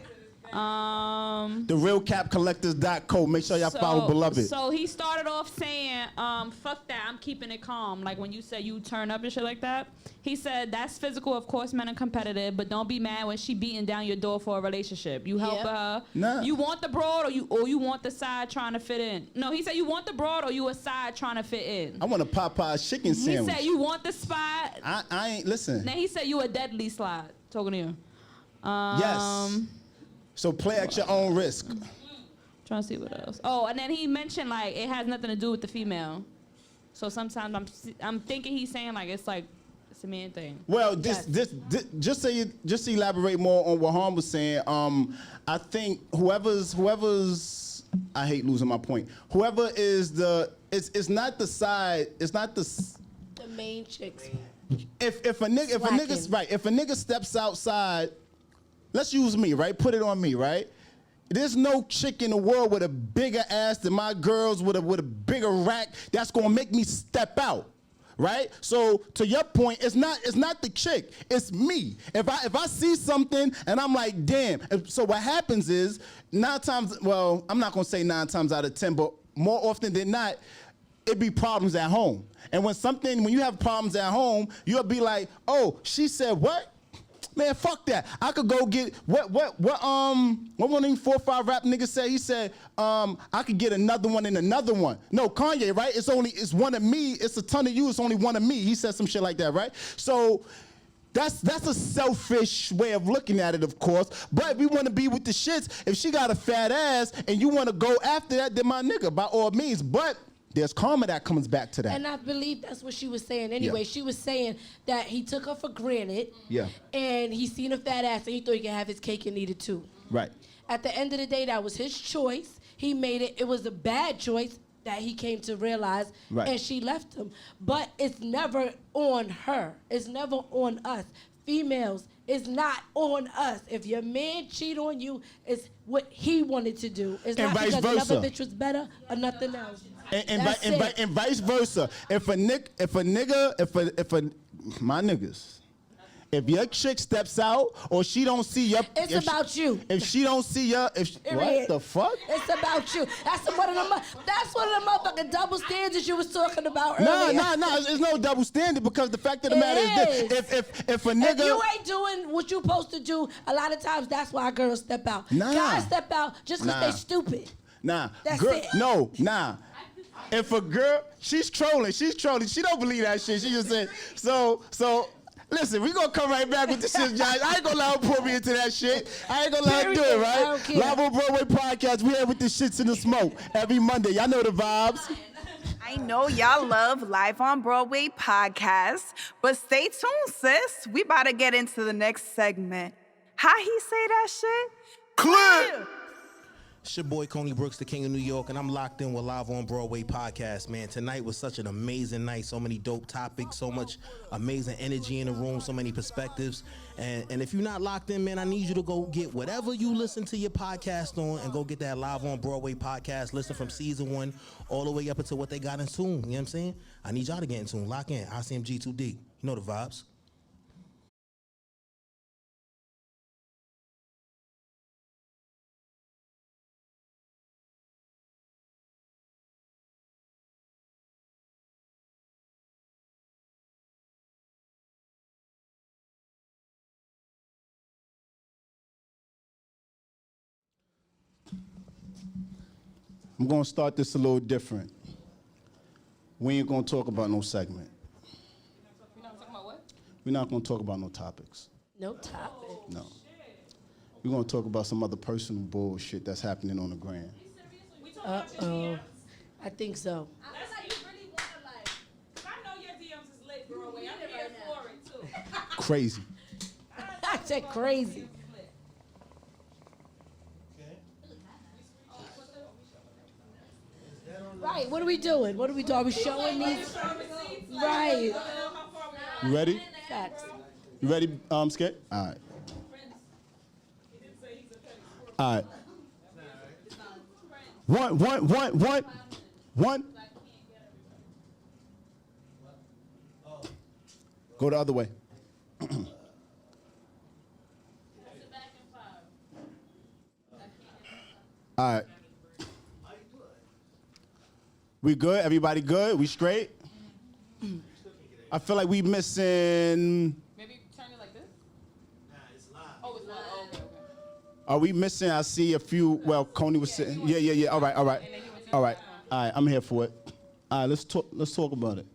The realcapcollectors.co. Make sure y'all follow Beloved. So he started off saying, fuck that, I'm keeping it calm. Like when you say you turn up and shit like that. He said, that's physical, of course, men are competitive, but don't be mad when she beating down your door for a relationship. You help her. Nah. You want the broad or you want the side trying to fit in. No, he said you want the broad or you a side trying to fit in. I want a Popeye's chicken sandwich. He said you want the spot. I ain't, listen. Then he said you a deadly slide. Talking to you. Yes. So play at your own risk. Trying to see what else. Oh, and then he mentioned like it has nothing to do with the female. So sometimes I'm thinking he's saying like it's a man thing. Well, just to elaborate more on what Harm was saying. I think whoever's I hate losing my point. Whoever is it's not the side. It's not the main chicks. If a nigga steps outside. Let's use me, right? Put it on me, right? There's no chick in the world with a bigger ass than my girls with a bigger rack that's gonna make me step out, right? So to your point, it's not the chick, it's me. If I see something and I'm like, damn. So what happens is 9 times, well, I'm not gonna say 9 times out of 10, but more often than not, it be problems at home. And when you have problems at home, you'll be like, oh, she said what? Man, fuck that. I could go get what one of them 4 or 5 rap niggas said? He said, I could get another one and another one. No, Kanye, right? It's one of me. It's a ton of you. It's only one of me. He said some shit like that, right? So that's a selfish way of looking at it, of course. But we want to be with the shits. If she got a fat ass and you want to go after that, then my nigga, by all means. But there's karma that comes back to that. And I believe that's what she was saying anyway. Yeah. She was saying that he took her for granted. Yeah. And he seen a fat ass and he thought he could have his cake and eat it too. Right. At the end of the day, that was his choice. He made it. It was a bad choice that he came to realize. Right. And she left him. But it's never on her. It's never on us. Females, it's not on us. If your man cheat on you, it's what he wanted to do. It's And not vice because versa. another bitch was better or nothing else. And vice versa. My niggas, if your chick steps out or she don't see your, It's about you. If she don't see your, what the fuck? It's about you. That's one of the motherfucking double standards you was talking about earlier. No. It's no double standard because the fact of the matter is this. If a nigga, if you ain't doing what you supposed to do, a lot of times that's why girls step out. Nah. Guys step out just because they stupid. Nah. That's girl, it. No, nah. If a girl, she's trolling. She don't believe that shit. She just said, so, listen, we gonna come right back with the shit, Josh. I ain't gonna let her pull me into that shit. I ain't gonna let her do it, I right? don't care. Live on Broadway Podcast, we here with the shits in the smoke every Monday. Y'all know the vibes. I know y'all love Live on Broadway Podcast, but stay tuned, sis. We about to get into the next segment. How he say that shit? Clear! It's your boy Coney Brooks, the King of New York, and I'm locked in with Live on Broadway Podcast, man. Tonight was such an amazing night. So many dope topics, so much amazing energy in the room, so many perspectives. And if you're not locked in, man, I need you to go get whatever you listen to your podcast on and go get that Live on Broadway Podcast. Listen from season 1 all the way up until what they got in tune. You know what I'm saying? I need y'all to get in tune. Lock in. ICMG 2D. You know the vibes. I'm gonna start this a little different. We ain't gonna talk about no segment. We're not talking about what? We're not gonna talk about no topics. No topic. No. We're gonna talk about some other personal bullshit that's happening on the gram. Uh-oh. I think so. That's how you really want to, like, 'cause I know your DMs is lit, Broadway. I'm here for it, too. Crazy. I said crazy. Right, what are we doing? Are we showing these? Right. You ready? Facts. You ready, Skip? All right. All right. One. Go the other way. All right. We good? Everybody good? We straight? I feel like we missing. Maybe turn it like this? Nah, it's live. Oh, it's live. Oh, okay. Are we missing? I see a few. Well, Coney was saying. Yeah. All right. I'm here for it. All right, let's talk about it.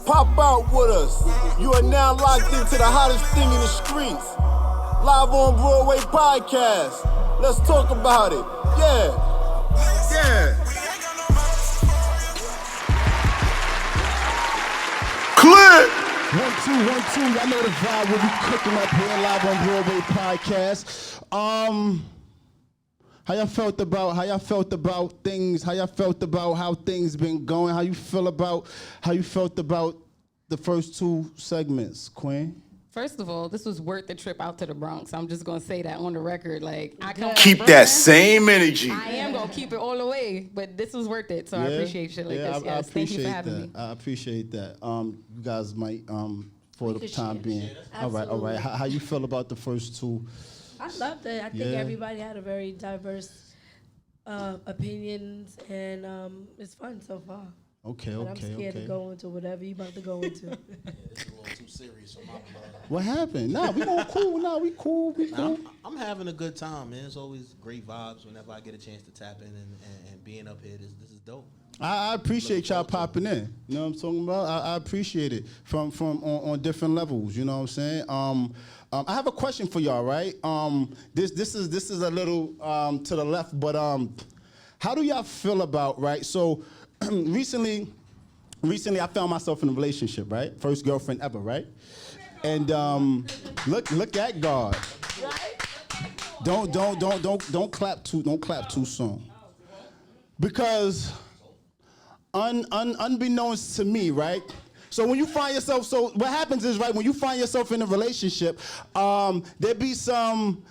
Pop out with us. You are now locked into the hottest thing in the streets. Live on Broadway Podcast. Let's talk about it. Yeah. Click. 1, 2, 1, 2. Y'all know the vibe. We'll be cooking up here live on Broadway Podcast. How y'all felt about things? How y'all felt about how things been going? How you felt about the first 2 segments, Queen? First of all, this was worth the trip out to the Bronx. I'm just gonna say that on the record. Like, I come Keep from that Brooklyn. same energy. I am gonna keep it all the way, but this was worth it. So I appreciate shit like this. Yes, thank you for having me. I appreciate that. You guys might, for the time being. All right. How you feel about the first 2? I loved it. I think everybody had a very diverse opinions, and it's fun so far. Okay, but I'm scared to go into whatever you about to go into. It's a little too serious for my blood. What happened? Nah, we going cool. Nah, we cool. We cool. I'm having a good time, man. It's always great vibes whenever I get a chance to tap in and being up here. This is dope. I appreciate y'all popping in. You know what I'm talking about? I appreciate it from on different levels. You know what I'm saying? I have a question for y'all, right? This is a little to the left, but how do y'all feel about, right? So recently I found myself in a relationship, right? First girlfriend ever, right? And look at God. Don't clap too soon. Because unbeknownst to me, right? So when you find yourself, so what happens is, right, when you find yourself in a relationship, there be some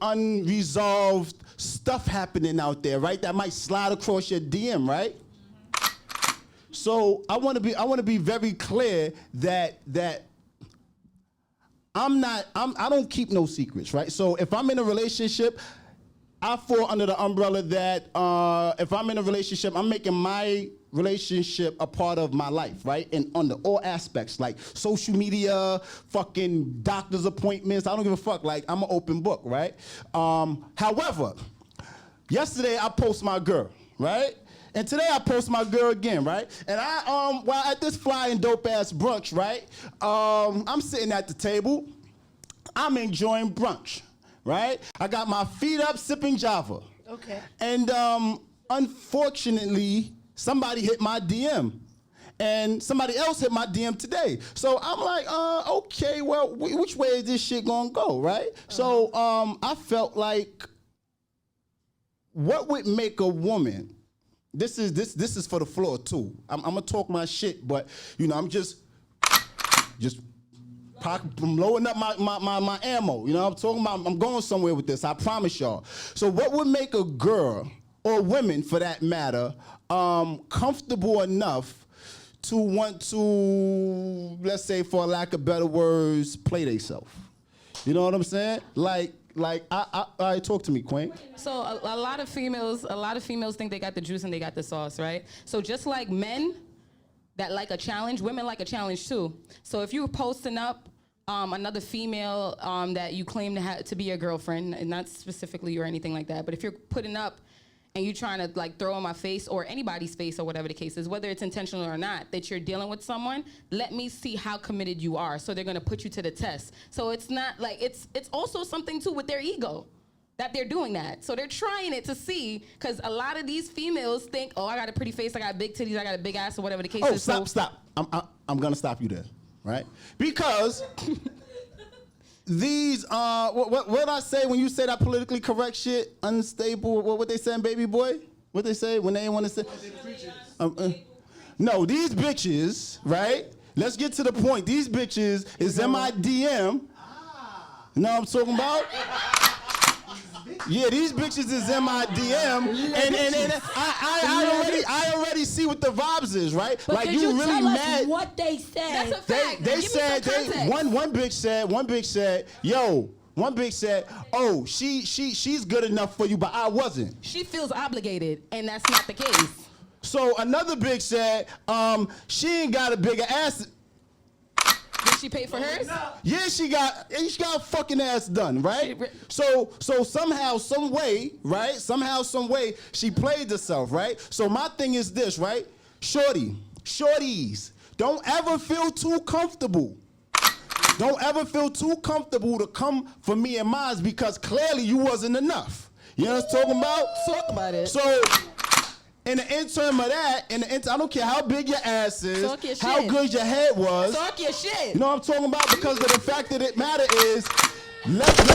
unresolved stuff happening out there, right? That might slide across your DM, right? So I want to be very clear that I don't keep no secrets, right? So if I'm in a relationship, I fall under the umbrella that if I'm in a relationship, I'm making my relationship a part of my life, right? And under all aspects, like social media, fucking doctor's appointments, I don't give a fuck. Like, I'm an open book, right? However, yesterday I post my girl, right? And today I post my girl again, right? And I, while at this fly and dope ass brunch, right? I'm sitting at the table, I'm enjoying brunch, right? I got my feet up sipping Java. Okay. And unfortunately, somebody hit my DM. And somebody else hit my DM today. So I'm like, okay, well, which way is this shit gonna go, right? So I felt like, what would make a woman, this is for the floor too. I'm gonna talk my shit, but you know, I'm just I'm loading up my ammo. You know what I'm talking about? I'm going somewhere with this, I promise y'all. So what would make a girl, or women for that matter, comfortable enough to want to, let's say for lack of better words, play themselves? You know what I'm saying? Like I talk to me, Queen. So a lot of females think they got the juice and they got the sauce, right? So just like men that like a challenge, women like a challenge too. So if you're posting up another female that you claim to be your girlfriend, and not specifically you or anything like that, but if you're putting up and you're trying to like throw in my face or anybody's face or whatever the case is, whether it's intentional or not, that you're dealing with someone, let me see how committed you are. So they're gonna put you to the test. So it's not like, it's also something too with their ego that they're doing that. So they're trying it to see, because a lot of these females think, oh, I got a pretty face, I got big titties, I got a big ass, or whatever the case is. Oh, stop. I'm gonna stop you there, right? Because these, what I say when you say that politically correct shit, unstable, what they saying, baby boy? What they say when they want to say? No, these bitches, right? Let's get to the point. These bitches is in my DM. You know what I'm talking about? Yeah, these bitches is in my DM, and I already see what the vibes is, right? But like, you really tell mad. us what they said. That's a fact. They said one bitch said, yo. One bitch said, oh, she's good enough for you, but I wasn't. She feels obligated, and that's not the case. So another bitch said, she ain't got a bigger ass. Did she pay for hers? Yeah, she got a fucking ass done, right? So somehow, some way, right? She played herself, right? So my thing is this, right? Shorties, don't ever feel too comfortable. Don't ever feel too comfortable to come for me and mine, because clearly you wasn't enough. You know what I'm talking about? Talk about it. So, in the interim of that, I don't care how big your ass is, how good your head was. Talk your shit. You know what I'm talking about? Because of the fact that it matter is, let's the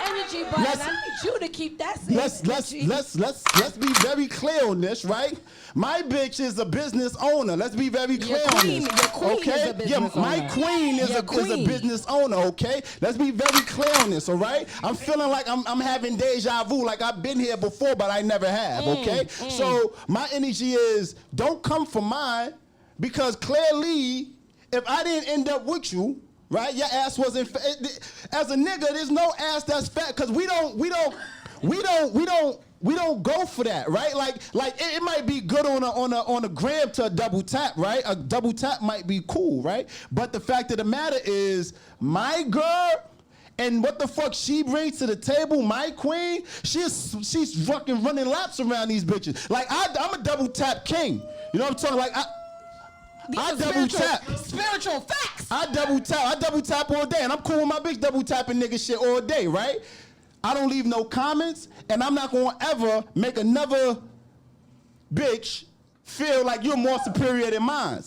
energy, Brian. I need you to keep that same energy. Let's be very clear on this, right? My bitch is a business owner. Let's be very clear on this. Your queen okay? is a business owner. My queen is a business owner, okay? Let's be very clear on this, all right? I'm feeling like I'm having deja vu, like I've been here before, but I never have, okay? So my energy is, don't come for mine, because clearly, if I didn't end up with you, right? Your ass wasn't fat. As a nigga, there's no ass that's fat because we don't go for that, right? Like it might be good on a gram to a double tap, right? A double tap might be cool, right? But the fact of the matter is, my girl and what the fuck she brings to the table, my queen, she's fucking running laps around these bitches. Like I'm a double tap king. You know what I'm talking? Like I double tap. Spiritual facts. I double tap all day, and I'm cool with my bitch double tapping nigga shit all day, right? I don't leave no comments, and I'm not gonna ever make another bitch feel like you're more superior than mine.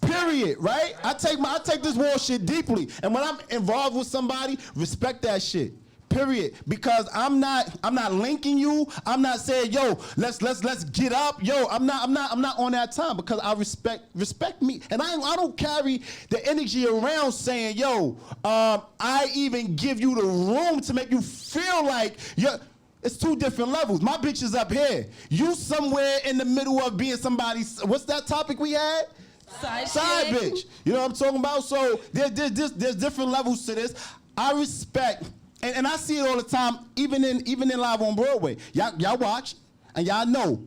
Period, right? I take this war shit deeply, and when I'm involved with somebody, respect that shit. Period. Because I'm not linking you. I'm not saying, yo, let's get up. Yo, I'm not on that time because I respect me. And I don't carry the energy around saying, yo, I even give you the room to make you feel like it's two different levels. My bitch is up here. You somewhere in the middle of being somebody's, what's that topic we had? Side bitch. You know what I'm talking about? So there's different levels to this. I respect, and I see it all the time, even in Live on Broadway. Y'all watch, and y'all know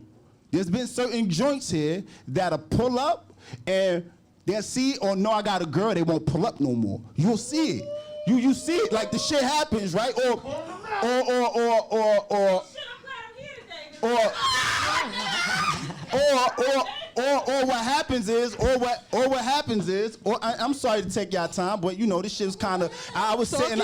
there's been certain joints here that'll pull up, and they'll see or know I got a girl, they won't pull up no more. You'll see it. You see it, like the shit happens, right? Or what happens is, I'm sorry to take y'all time, but you know this shit was kind of. I was sitting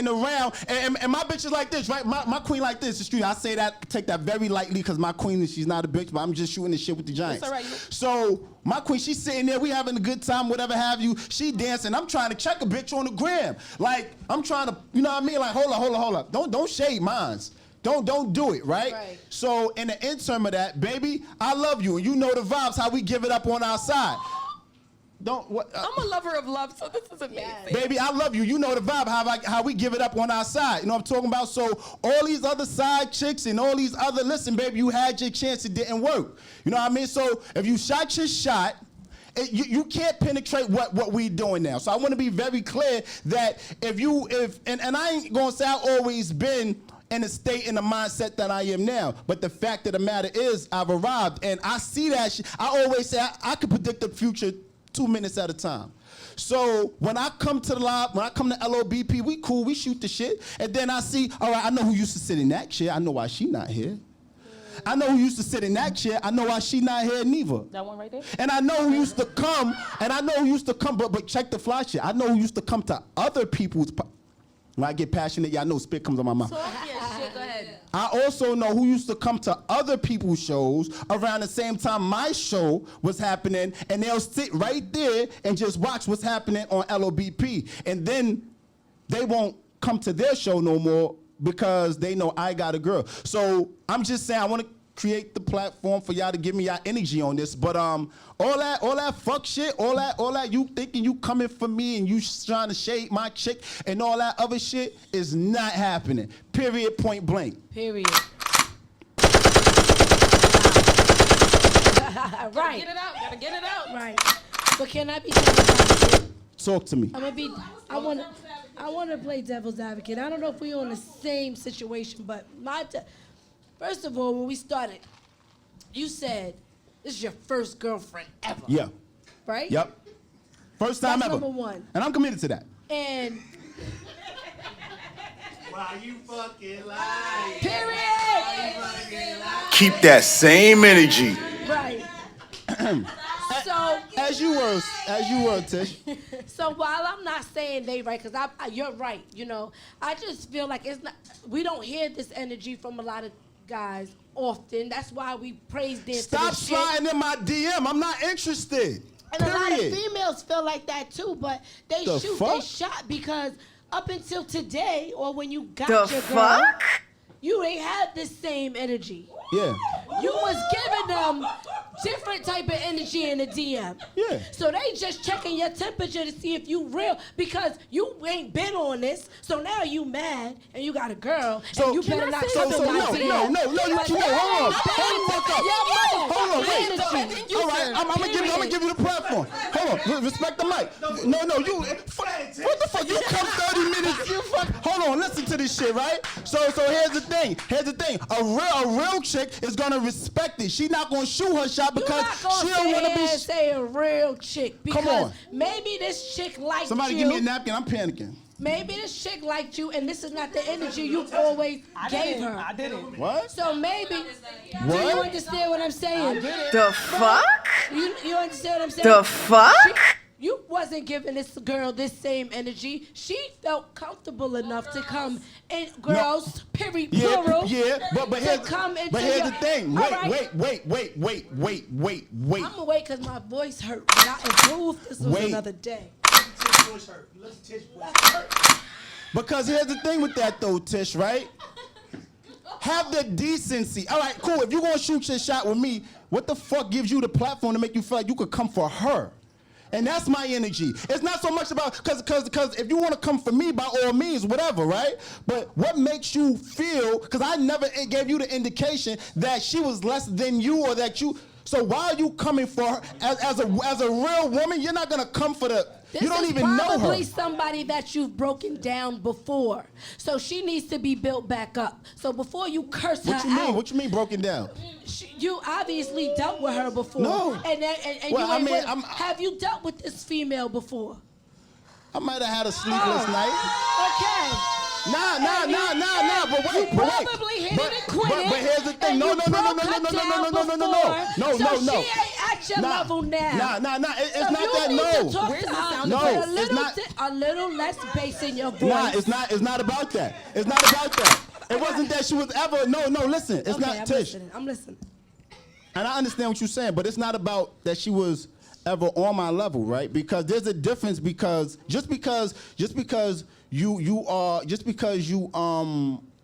around, and my bitch is like this, right? My queen like this. It's true. I say that, take that very lightly, because my queen, she's not a bitch, but I'm just shooting the shit with the Giants. That's all right. So my queen, she's sitting there, we having a good time, whatever have you. She dancing. I'm trying to check a bitch on the gram, like I'm trying to, you know what I mean? Like hold up. Don't shade mines. Don't do it, right? So in the interim of that, baby, I love you, and you know the vibes, how we give it up on our side. I'm a lover of love, so this is amazing. Baby, I love you. You know the vibe, how we give it up on our side. You know what I'm talking about? So all these other side chicks and all these other, listen, baby, you had your chance, it didn't work. You know what I mean? So if you shot your shot, you can't penetrate what we doing now. So I want to be very clear that and I ain't gonna say I've always been in the state and the mindset that I am now. But the fact of the matter is, I've arrived, and I see that shit. I always say I can predict the future 2 minutes at a time. So when I come to the live, when I come to LOBP, we cool, we shoot the shit, and then I see, all right, I know who used to sit in that chair. I know why she not here. I know who used to sit in that chair. I know why she not here neither. That one right there? And I know who used to come, but check the fly shit. I know who used to come to other people's. When I get passionate, y'all know spit comes on my mouth. Talk your shit, go ahead. I also know who used to come to other people's shows around the same time my show was happening, and they'll sit right there and just watch what's happening on LOBP. And then they won't come to their show no more because they know I got a girl. So I'm just saying, I want to create the platform for y'all to give me y'all energy on this. But all that fuck shit, all that you thinking you coming for me and you trying to shade my chick and all that other shit is not happening. Period, point blank. Period. Right. Gotta get it out. Right. But can I be Talk to me. I want to play devil's advocate. I don't know if we're in the same situation, but first of all, when we started, you said this is your first girlfriend ever. Yeah. Right? Yep. First time That's ever. number one. And I'm committed to that. And why you fucking lying? Period. Keep that same energy. Right. So as you were, Tish. So while I'm not saying they right, because you're right, you know, I just feel like we don't hear this energy from a lot of guys often. That's why we praise dance. Stop sliding in my DM. I'm not interested. And a lot of females feel like that too, but they they shot because up until today, or when you got your girl, you ain't had the same energy. Yeah. You was giving them different type of energy in the DM. Yeah. So they just checking your temperature to see if you real because you ain't been on this. So now you mad and you got a girl and you better not no, you can't. Hold on. Hold on, wait. All right, I'm gonna give you the platform. Hold on, respect the mic. No, you. What the fuck? You come 30 minutes. You fuck. Hold on, listen to this shit, right? So here's the thing. A real chick is gonna respect it. She not gonna shoot her shot because she don't want to be. Say a real chick because come on. Maybe this chick liked Somebody you. give me a napkin. I'm panicking. Maybe this chick liked you, and this is not the energy you always gave her. I didn't. What? So maybe. What? Do you understand what I'm saying? The fuck? You understand what I'm saying? The fuck? You wasn't giving this girl this same energy. She felt comfortable enough to come in, girls, period, plural. Yeah, but here's the thing. Wait. I'm gonna wait because my voice hurt. But I improved. This was another day. Because here's the thing with that though, Tish, right? Have the decency. All right, cool. If you're gonna shoot your shot with me, what the fuck gives you the platform to make you feel like you could come for her? And that's my energy. It's not so much about, because if you want to come for me, by all means, whatever, right? But what makes you feel, because I never gave you the indication that she was less than you or that you, so why are you coming for her? As a real woman, you're not going to come for the, you don't even know her. This is probably somebody that you've broken down before. So she needs to be built back up. So before you curse her out. What you mean broken down? You obviously dealt with her before. No. Have you dealt with this female before? I might have had a sleepless night. Okay. Nah, but wait. Probably hit it and quit it. But here's the thing. No. So she ain't at your level now. Nah. It's so not that. No. Where's the sound? No, it's not. A little less bass in your voice. Nah, it's not about that. It's not about that. It wasn't that she was ever. No. Listen, it's not Tish. I'm listening. And I understand what you're saying, but it's not about that she was ever on my level, right? Because there's a difference. Because just because you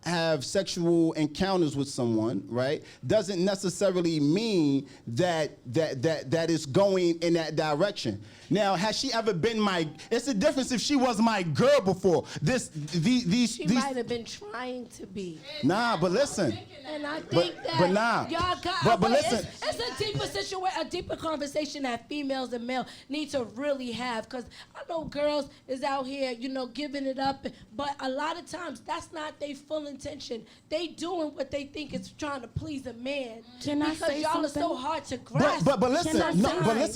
have sexual encounters with someone, right, doesn't necessarily mean that it's going in that direction. Now, has she ever been my? It's a difference if she was my girl before. She might have been trying to be. Nah, but listen. And I think but nah. Y'all got. But listen. It's a deeper situation, a deeper conversation that females and males need to really have. Cause I know girls is out here, giving it up, but a lot of times that's not their full intention. They doing what they think is trying to please a man. Can I say y'all something? are so hard to grasp. But listen,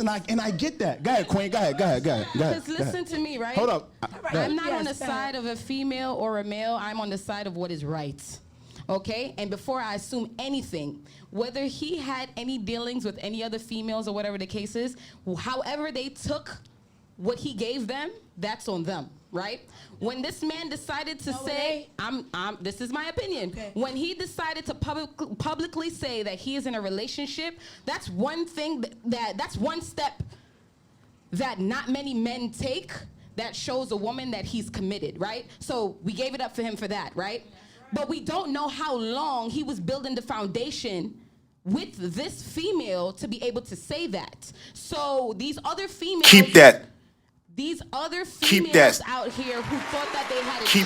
I get that. Go ahead, Queen. Go ahead. Because listen to me, right? Hold up. I'm not on the side of a female or a male. I'm on the side of what is right. Okay? And before I assume anything, whether he had any dealings with any other females or whatever the case is, however they took what he gave them, that's on them, right? When this man decided to say, this is my opinion. Okay. When he decided to publicly say that he is in a relationship, that's one thing that's one step that not many men take that shows a woman that he's committed, right? So we gave it up for him for that, right? But we don't know how long he was building the foundation with this female to be able to say that. So these other females... These other females out here who thought that they had a chance.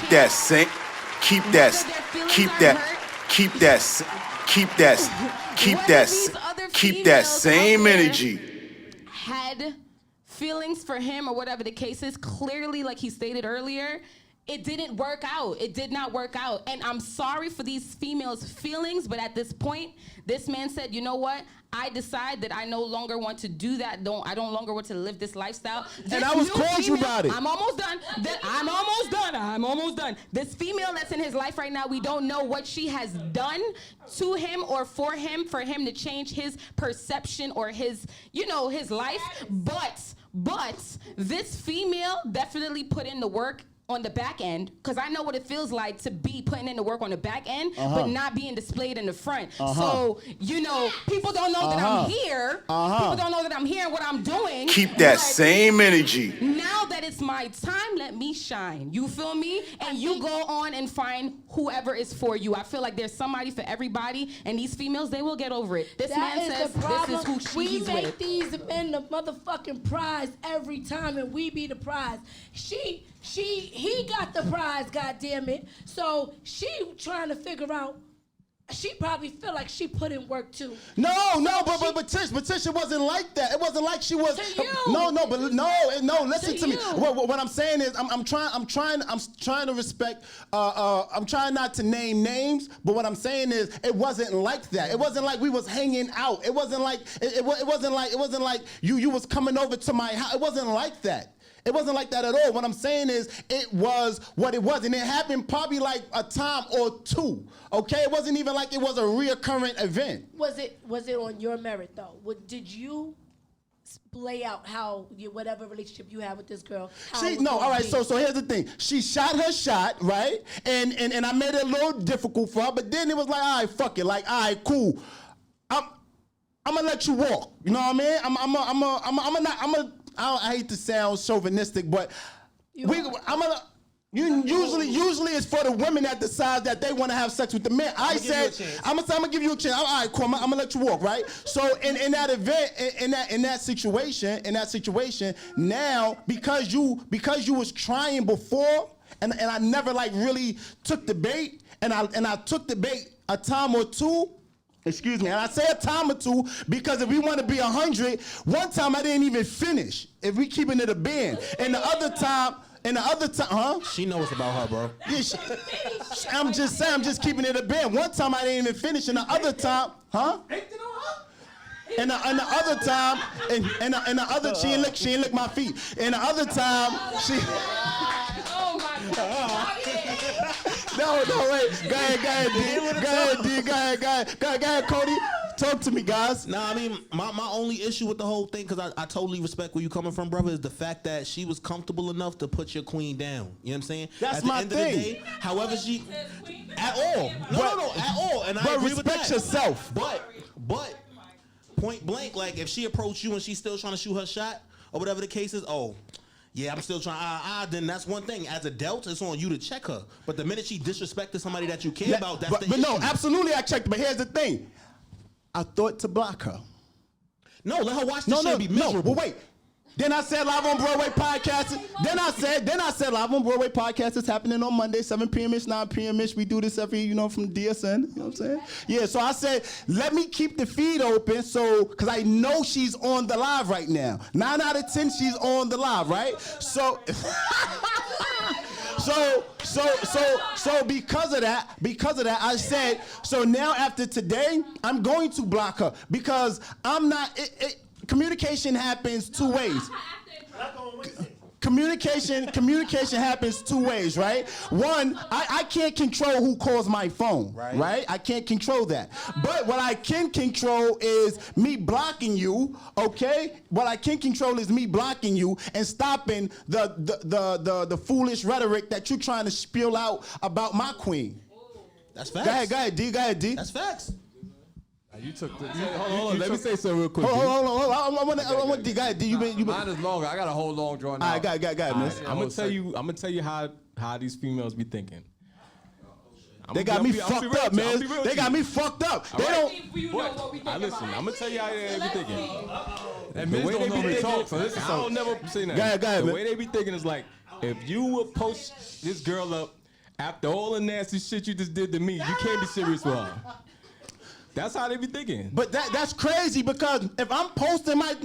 Keep that same energy. Had feelings for him or whatever the case is, clearly, like he stated earlier, it didn't work out. It did not work out. And I'm sorry for these females' feelings, but at this point, this man said, you know what? I decide that I no longer want to do that. I don't longer want to live this lifestyle. And I was calling you about it. I'm almost done. This female that's in his life right now, we don't know what she has done to him or for him to change his perception or his life. But this female definitely put in the work on the back end, because I know what it feels like to be putting in the work on the back end, but not being displayed in the front. So, people don't know that I'm here. People don't know that I'm here and what I'm doing. Keep that same energy. Now that it's my time, let me shine. You feel me? And you go on and find whoever is for you. I feel like there's somebody for everybody, and these females, they will get over it. This man says this is who he's with. We make these men the motherfucking prize every time, and we be the prize. He got the prize, goddammit. So she trying to figure out. She probably feel like she put in work too. No, but Tisha wasn't like that. It wasn't like she was. To you. No. Listen to me. What I'm saying is, I'm trying to respect. I'm trying not to name names, but what I'm saying is, it wasn't like that. It wasn't like we was hanging out. It wasn't like you was coming over to my house. It wasn't like that. It wasn't like that at all. What I'm saying is, it was what it was, and it happened probably like a time or two. Okay, it wasn't even like it was a reoccurring event. Was it on your merit though? Did you play out how whatever relationship you had with this girl? So here's the thing. She shot her shot, right? And I made it a little difficult for her, but then it was like, all right, fuck it, like, all right, cool. I'm gonna let you walk. You know what I mean? I hate to sound chauvinistic, but usually it's for the women that decide that they want to have sex with the men. I'm gonna give you a chance. All right, cool. I'm gonna let you walk, right? So in that event, in that situation, now because you was trying before, and I never like really took the bait, and I took the bait a time or two. Excuse me, and I say a time or two because if we want to be 100, one time I didn't even finish. If we keeping it a band, and the other time, huh? She knows about her, bro. Yeah, I'm just saying, I'm just keeping it a band. One time I didn't even finish, and the other time, huh? And the other time, and the other, she ain't lick my feet. And the other time, she. Oh my God. No, wait. Go ahead, Cody. Talk to me, guys. Nah, I mean, my only issue with the whole thing, because I totally respect where you coming from, brother, is the fact that she was comfortable enough to put your queen down. You know what I'm saying? That's my thing. At the end of the day, however she... At all. No, at all. And I agree with that. But respect yourself. But, point blank, like, if she approached you and she's still trying to shoot her shot, or whatever the case is, yeah, I'm still trying. Then that's one thing. As adults, it's on you to check her. But the minute she disrespected somebody that you care about, that's the issue. But no, absolutely, I checked. But here's the thing. I thought to block her. No, let her watch this shit and be miserable. But wait. Then I said Live on Broadway Podcast. Then I said Live on Broadway Podcast is happening on Monday, 7 p.m.ish, 9 p.m.ish. We do this every, from DSN. You know what I'm saying? Yeah, so I said, let me keep the feed open because I know she's on the live right now. 9 out of 10, she's on the live, right? So because of that, I said, so now after today, I'm going to block her because I'm not, communication happens two ways. Communication happens two ways, right? One, I can't control who calls my phone, right? I can't control that. But what I can control is me blocking you, okay? What I can control is me blocking you and stopping the foolish rhetoric that you're trying to spill out about my queen. That's facts. Go ahead, D. That's facts. You took the. Hold on. Let me say something real quick. Hold on. I want D. Go ahead, D. You been. Mine is longer. I got a whole long drawn out. All right, go ahead, miss. I'm gonna tell you how these females be thinking. They got me fucked up, man. They got me fucked up. They don't. Listen, I'm gonna tell you how they be thinking. And men don't normally talk, so this is I don't never say that. Go ahead, the way they be thinking is like, if you would post this girl up after all the nasty shit you just did to me, you can't be serious with her. That's how they be thinking. But that's crazy because if I'm posting I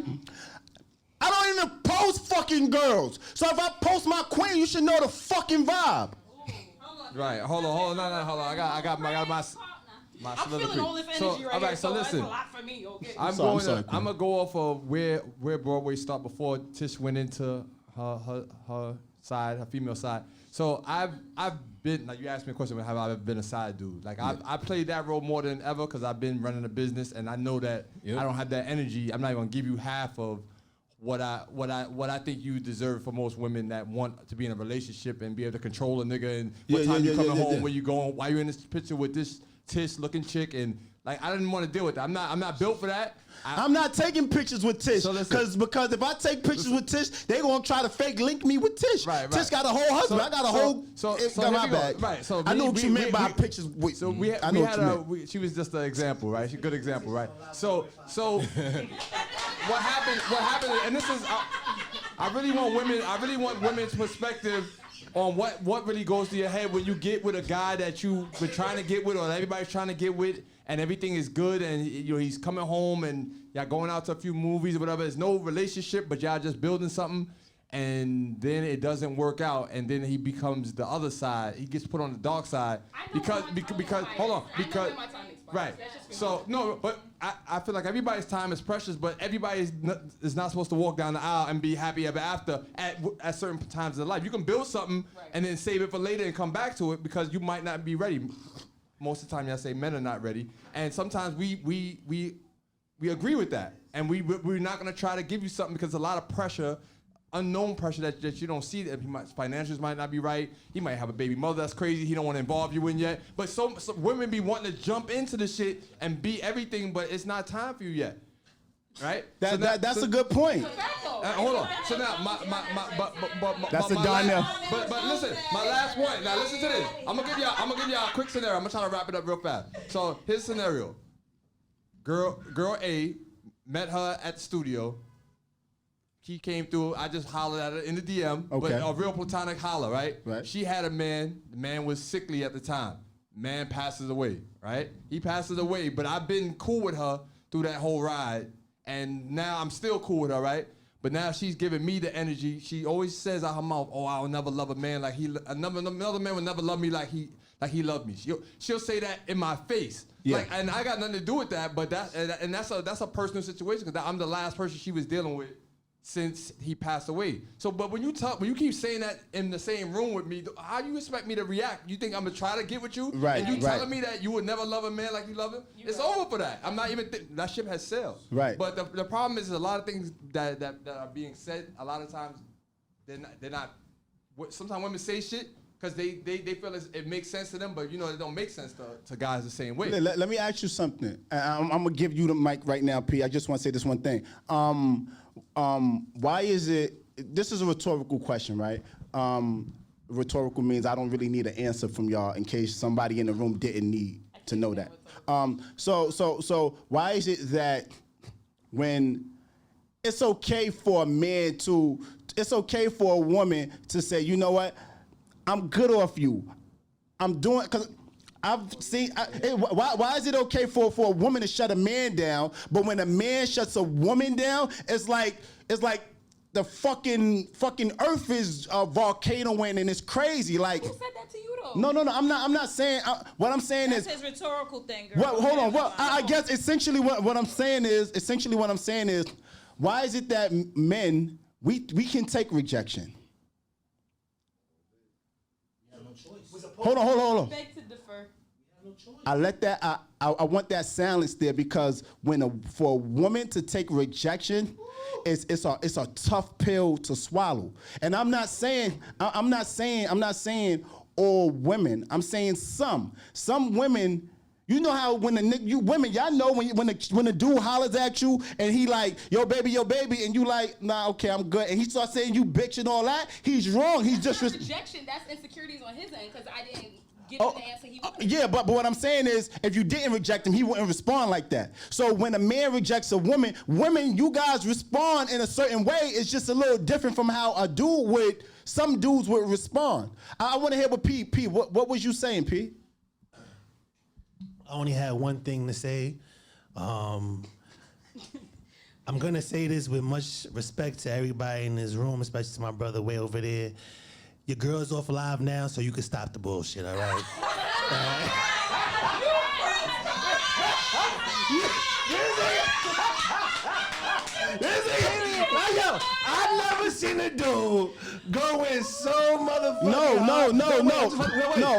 don't even post fucking girls. So if I post my queen, you should know the fucking vibe. Right. Hold on. No. Hold on. I got my I'm feeling all this energy right here. So listen, that's a lot for me. Okay. I'm gonna go off of where Broadway started before Tish went into her side, her female side. So I've been, like you asked me a question, have I ever been a side dude? Like I played that role more than ever because I've been running a business and I know that I don't have that energy. I'm not even gonna give you half of what I think you deserve for most women that want to be in a relationship and be able to control a nigga and what time you coming home, where you going, why you in this picture with this Tish looking chick, and Like I didn't want to deal with that. I'm not built for that. I'm not taking pictures with Tish because if I take pictures with Tish, they gonna try to fake link me with Tish. Right. Tish got a whole husband. I got a whole. Got my bag. Right. So I know what you meant by pictures. So she was just an example, right? She's a good example, right? So what happened? And this is I really want women's perspective on what really goes to your head when you get with a guy that you've been trying to get with or everybody's trying to get with. And everything is good, and he's coming home, and y'all going out to a few movies or whatever. There's no relationship, but y'all just building something, and then it doesn't work out, and then he becomes the other side. He gets put on the dark side because hold on, because right. So no, but I feel like everybody's time is precious, but everybody is not supposed to walk down the aisle and be happy ever after at certain times of life. You can build something and then save it for later and come back to it because you might not be ready. Most of the time, y'all say men are not ready, and sometimes we agree with that, and we're not gonna try to give you something because a lot of pressure, unknown pressure that you don't see. That financials might not be right. He might have a baby mother that's crazy. He don't want to involve you in yet. But some women be wanting to jump into the shit and be everything, but it's not time for you yet. Right? That's a good point. Hold on. So now, that's a Darnell. But listen, my last point. Now listen to this. I'm gonna give y'all a quick scenario. I'm gonna try to wrap it up real fast. So here's the scenario. Girl A met her at the studio. She came through. I just hollered at her in the DM, but a real platonic holler, right? She had a man. The man was sickly at the time. Man passes away, right? He passes away, but I've been cool with her through that whole ride. And now I'm still cool with her, right? But now she's giving me the energy. She always says out her mouth, "Oh, I'll never love a man like another man will never love me like he loved me." She'll say that in my face. Yeah. Like, and I got nothing to do with that. But that's a personal situation because I'm the last person she was dealing with since he passed away. So, but when you keep saying that in the same room with me, how you expect me to react? You think I'm gonna try to get with you? Right. And you telling me that you would never love a man like you love him? It's over for that. I'm not even that ship has sailed. Right. But the problem is a lot of things that are being said. A lot of times, they're not. Sometimes women say shit because they feel it makes sense to them, but it don't make sense to guys the same way. Let me ask you something. I'm gonna give you the mic right now, P. I just want to say this one thing. Why is it? This is a rhetorical question, right? Rhetorical means I don't really need an answer from y'all in case somebody in the room didn't need to know that. So why is it that when it's okay for a man it's okay for a woman to say, you know what, I'm good off you. I'm doing, because I've seen, why is it okay for a woman to shut a man down, but when a man shuts a woman down, it's like the fucking earth is volcanoing and it's crazy. Like, who said that to you though? No, I'm not saying, what I'm saying That's is. his rhetorical thing, girl. Well, hold on, I guess essentially what I'm saying is, why is it that men, we can take rejection? Hold on. Beg to differ. I want that silence there because for a woman to take rejection, it's a tough pill to swallow. And I'm not saying all women. I'm saying some women. You know how when y'all know when the dude hollers at you and he like, yo baby, and you like, nah, okay, I'm good, and he starts saying you bitch and all that, he's wrong. He's just rejection. That's insecurities on his end because I didn't give him the answer he wanted. Yeah, but what I'm saying is, if you didn't reject him, he wouldn't respond like that. So when a man rejects a woman, you guys respond in a certain way. It's just a little different from how a dude would. Some dudes would respond. I want to hear what P. What was you saying, P? I only had one thing to say. I'm gonna say this with much respect to everybody in this room, especially to my brother way over there. Your girl's off live now, so you can stop the bullshit, all right? Yo, I never seen a dude go in so motherfucking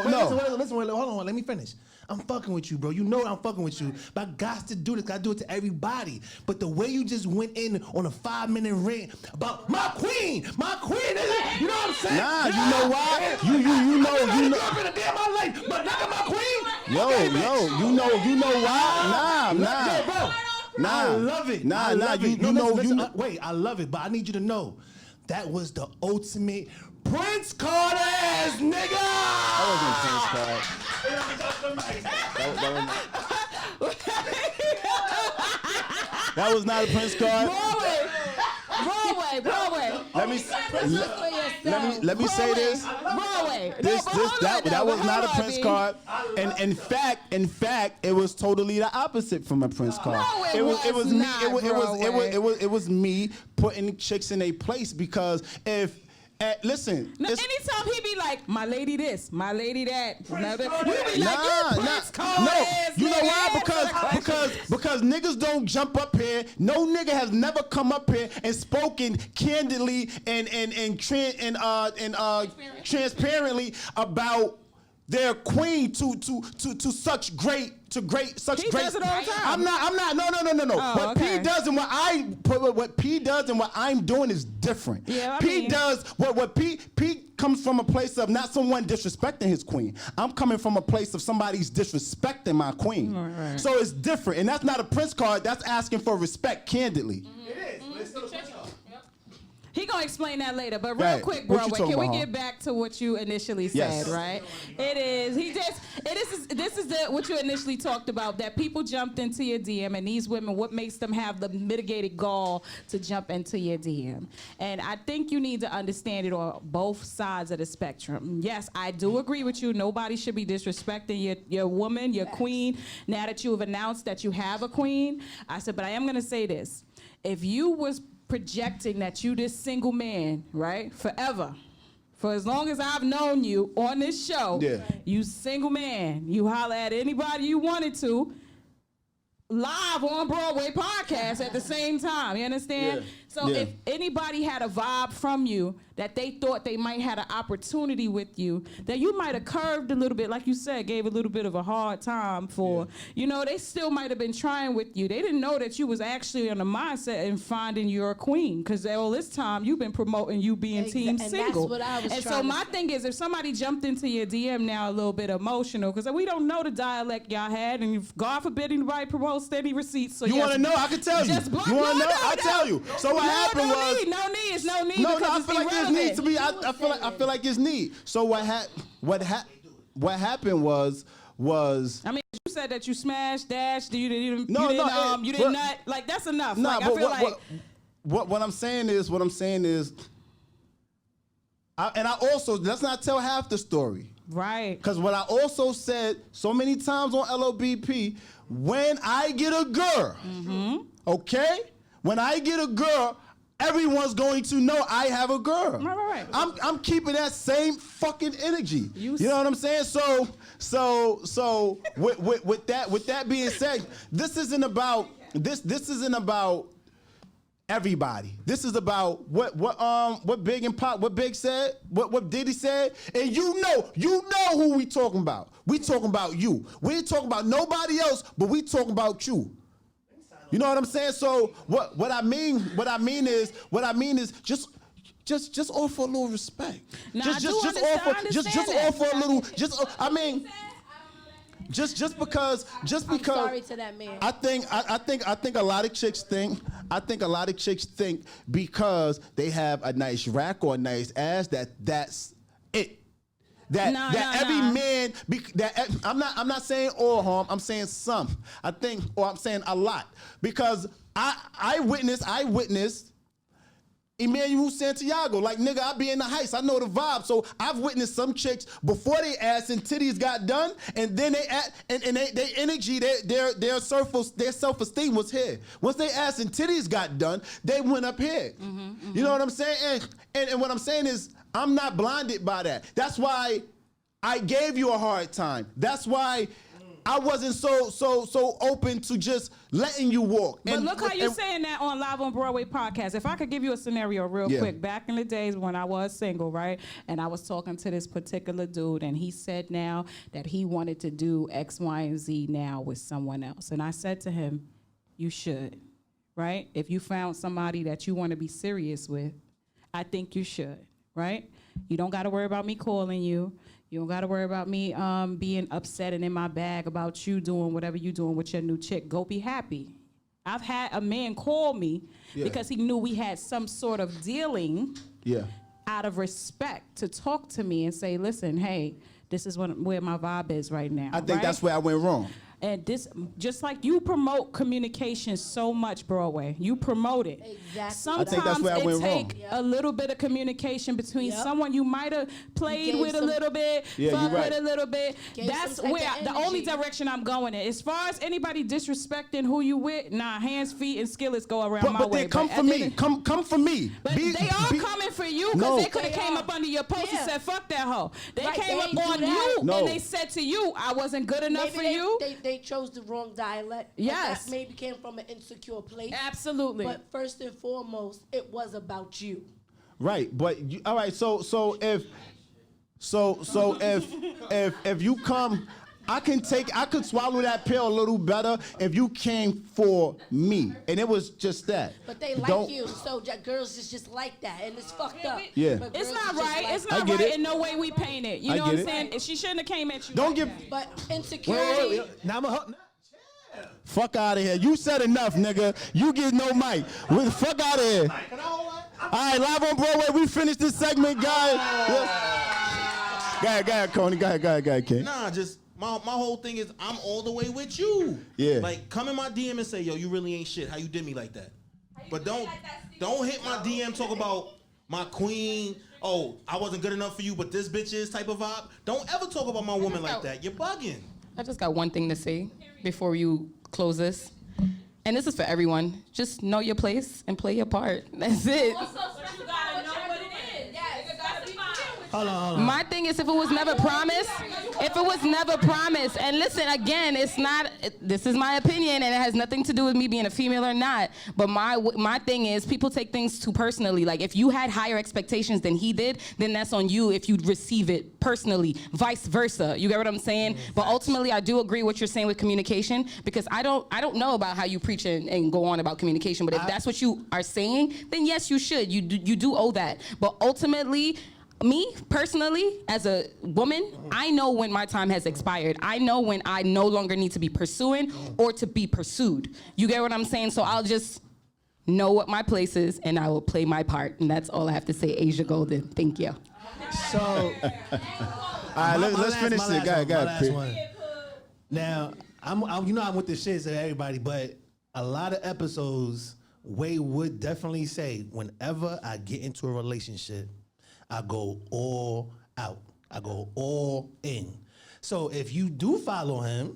No. Listen, hold on, let me finish. I'm fucking with you, bro. You know I'm fucking with you. But I got to do this. Got to do it to everybody. But the way you just went in on a 5-minute rant about my queen, you know what I'm saying? Nah, you know why? You know. I've been a day of my life, but not my queen. Yo, you know why? Nah. I love it. Nah, I love it. you know. Wait, I love it, but I need you to know that was the ultimate Prince card ass nigga. That was not a Prince card. Broadway. Let me say this. Broadway. That was not a Prince card. And in fact, it was totally the opposite from a Prince card. It was me putting chicks in a place because if listen. Now, anytime he be like, my lady this, my lady that, you be like, you Prince card ass you know why? nigga. Because niggas don't jump up here. No nigga has never come up here and spoken candidly and transparently about their queen to such great. He does it all the time. I'm not. No. Oh, What P does and what P does and what I'm doing is different. Yeah, P does what P comes from a place of not someone disrespecting his queen. I'm coming from a place of somebody's disrespecting my queen. Right. So it's different, and that's not a Prince card. That's asking for respect candidly. It is. But it's still a Prince card. He gonna explain that later, but Right. real quick, What you Broadway, talking can we about, get back to what you initially said, Yes. right? It is. This is what you initially talked about, that people jumped into your DM, and these women, what makes them have the mitigated gall to jump into your DM? And I think you need to understand it on both sides of the spectrum. Yes, I do agree with you. Nobody should be disrespecting your woman, your queen. Now that you have announced that you have a queen, I said, but I am gonna say this. If you was projecting that you this single man, right, forever, for as long as I've known you on this show, you single man, you holler at anybody you wanted to, live on Broadway Podcast at the same time, you understand? So if anybody had a vibe from you that they thought they might have an opportunity with you, that you might have curved a little bit, like you said, gave a little bit of a hard time for, they still might have been trying with you. They didn't know that you was actually on the mindset and finding your queen, because all this time you've been promoting you being team single. That's what I was and so trying to my thing is, if somebody jumped into your DM now a little bit emotional, because we don't know the dialect y'all had, and if God forbid anybody promote steady receipts. So You want to know? I can tell you. You want to know? I'll tell you. So what happened was. It's no need. No, because I feel like there's need to be. I feel like there's need. So what happened was. I mean, you said that you smashed, dashed. You didn't but- nut. Like that's enough. Nah, like, but I feel what I'm saying is, and I also, let's not tell half the story. Right. Because what I also said so many times on LOBP, when I get a girl, okay? When I get a girl, everyone's going to know I have a girl. Right. I'm keeping that same fucking energy. You know what I'm saying? So with that being said, this isn't about everybody. This is about what Big and Pop, what Big said, what Diddy said, and you know who we talking about. We talking about you. We ain't talking about nobody else, but we talking about you. You know what I'm saying? So what I mean is just offer a little respect. Nah, Just offer a little. Just because. I'm sorry to that man. I think a lot of chicks think. Because they have a nice rack or a nice ass that's it. Every man. I'm not saying all harm. I'm saying some. I'm saying a lot, because I witnessed Emmanuel Santiago. Like, nigga, I be in the Heights. I know the vibe. So I've witnessed some chicks before they ass and titties got done, and then they energy, their self-esteem was here. Once they ass and titties got done, they went up here. You know what I'm saying? And what I'm saying is, I'm not blinded by that. That's why I gave you a hard time. That's why I wasn't so open to just letting you walk. But look how you saying that on Live on Broadway Podcast. If I could give you a scenario real quick. Back in the days when I was single, right? And I was talking to this particular dude, and he said now that he wanted to do X, Y, and Z now with someone else. And I said to him, you should, right? If you found somebody that you want to be serious with, I think you should, right? You don't got to worry about me calling you. You don't got to worry about me being upset and in my bag about you doing whatever you doing with your new chick. Go be happy. I've had a man call me because he knew we had some sort of dealing out of respect to talk to me and say, listen, hey, this is where my vibe is right now. I think that's where I went wrong. And this, just like you promote communication so much, Broadway, you promote it. Exactly. Sometimes I think that's where I went it take wrong. a little bit of communication between someone you might have played gave with a some- little bit, Yeah, fucked you're right. with a little bit. Gave That's some type where of the only energy. direction I'm going in. As far as anybody disrespecting who you with, nah, hands, feet, and skillets go around my But way. they come for me. Come for me. But they are coming for you because No. they could have came up under your post and said, fuck that hoe. They Right, came they up ain't do on that. you No. and they said to you, I wasn't good enough Maybe for you. They chose the wrong dialect. Yes. That maybe came from an insecure place. Absolutely. But first and foremost, it was about you. Right, but all right. So if you come, I could swallow that pill a little better if you came for me, and it was just that. But they like Don't- you, so girls is just like that, and it's fucked up. Yeah. But It's girls not is just right. like It's that. not I get right it. in no way we paint it. You I know get what I'm it. saying? She shouldn't have came at you. Don't like give. that. But insecurity. Now I'm a Fuck out of here. You said enough, nigga. You get no mic. Fuck out of here. All right, live on Broadway. We finished this segment, guys. Go ahead, Coney. Go ahead, King. Nah, just my whole thing is I'm all the way with you. Yeah. Like, come in my DM and say, yo, you really ain't shit. How you did me like that? But don't hit my DM talk about my queen. Oh, I wasn't good enough for you, but this bitch is type of vibe. Don't ever talk about my woman like that. You're bugging. I just got one thing to say before you close this. And this is for everyone. Just know your place and play your part. That's it. Hold on. My thing is, if it was never promised, and listen, again, it's not, this is my opinion, and it has nothing to do with me being a female or not, but my thing is, people take things too personally. Like, if you had higher expectations than he did, then that's on you if you receive it personally, vice versa. You get what I'm saying? But ultimately, I do agree what you're saying with communication, because I don't know about how you preach and go on about communication, but if that's what you are saying, then yes, you should. You do owe that. But ultimately, me, personally, as a woman, I know when my time has expired. I know when I no longer need to be pursuing or to be pursued. You get what I'm saying? So I'll just know what my place is, and I will play my part. And that's all I have to say, Asia Golden. Thank you. So, all right, let's finish it. Go ahead, one. Now, I'm with the shits of everybody, but a lot of episodes, Way would definitely say, whenever I get into a relationship, I go all out. I go all in. So if you do follow him,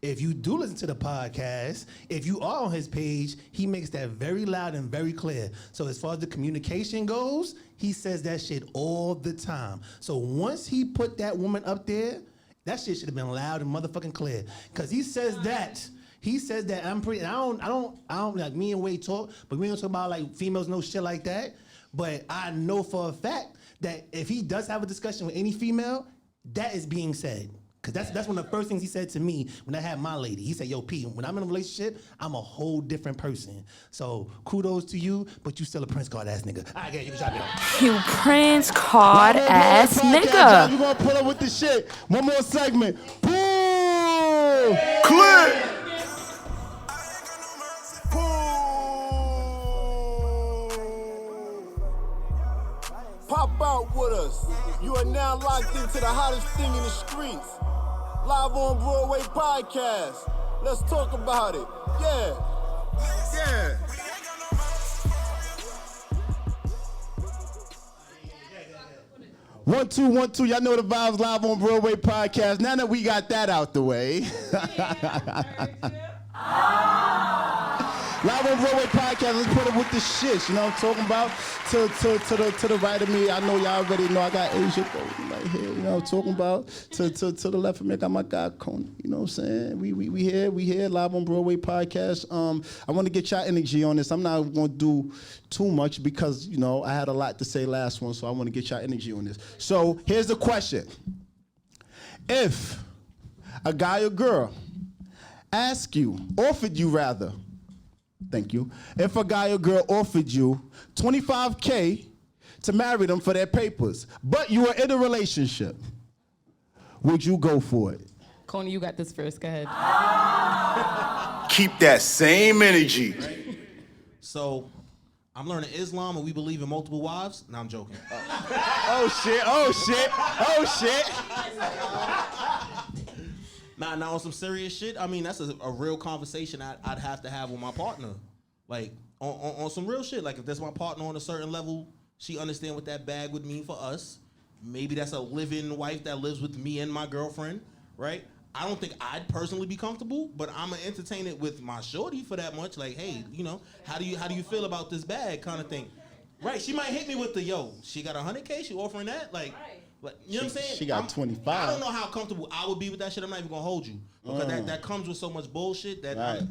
if you do listen to the podcast, if you are on his page, he makes that very loud and very clear. So as far as the communication goes, he says that shit all the time. So once he put that woman up there, that shit should have been loud and motherfucking clear. Cause he says that. He says that I'm pretty. I don't like, me and Wade talk, but we don't talk about like females, no shit like that. But I know for a fact that if he does have a discussion with any female, that is being said. Cause that's one of the first things he said to me when I had my lady. He said, yo, P, when I'm in a relationship, I'm a whole different person. So kudos to you, but you still a Prince Card ass nigga. All right, you can shot me off. You Prince Card ass nigga. We're gonna pull up with the shit. One more segment. Boom! Click! Pop out with us. You are now locked into the hottest thing in the streets. Live on Broadway Podcast. Let's talk about it. Yeah. Yeah. One, two. Y'all know the vibes. Live on Broadway Podcast. Now that we got that out the way. Live on Broadway Podcast, let's put it with the shit, you know what I'm talking about? To the right of me, I know y'all already know I got Asia Golden right here, you know what I'm talking about? To the left of me, I got my guy Coney, you know what I'm saying? We here, Live on Broadway Podcast. I want to get y'all energy on this. I'm not going to do too much because, you know, I had a lot to say last one, so I want to get y'all energy on this. So here's the question. If a guy or girl offered you, thank you. If a guy or girl offered you $25K to marry them for their papers, but you are in a relationship, would you go for it? Coney, you got this first. Go ahead. Keep that same energy. So, I'm learning Islam and we believe in multiple wives. No, I'm joking. Oh shit. Nah, on some serious shit. I mean, that's a real conversation I'd have to have with my partner. Like, on some real shit. Like, if that's my partner on a certain level, she understand what that bag would mean for us. Maybe that's a living wife that lives with me and my girlfriend, right? I don't think I'd personally be comfortable, but I'm gonna entertain it with my shorty for that much. Like, hey, you know, how do you feel about this bag, kind of thing, right? She might hit me with the she got 100K, she offering that, like you know what I'm saying? She got 25. I don't know how comfortable I would be with that shit. I'm not even gonna hold you because that comes with so much bullshit that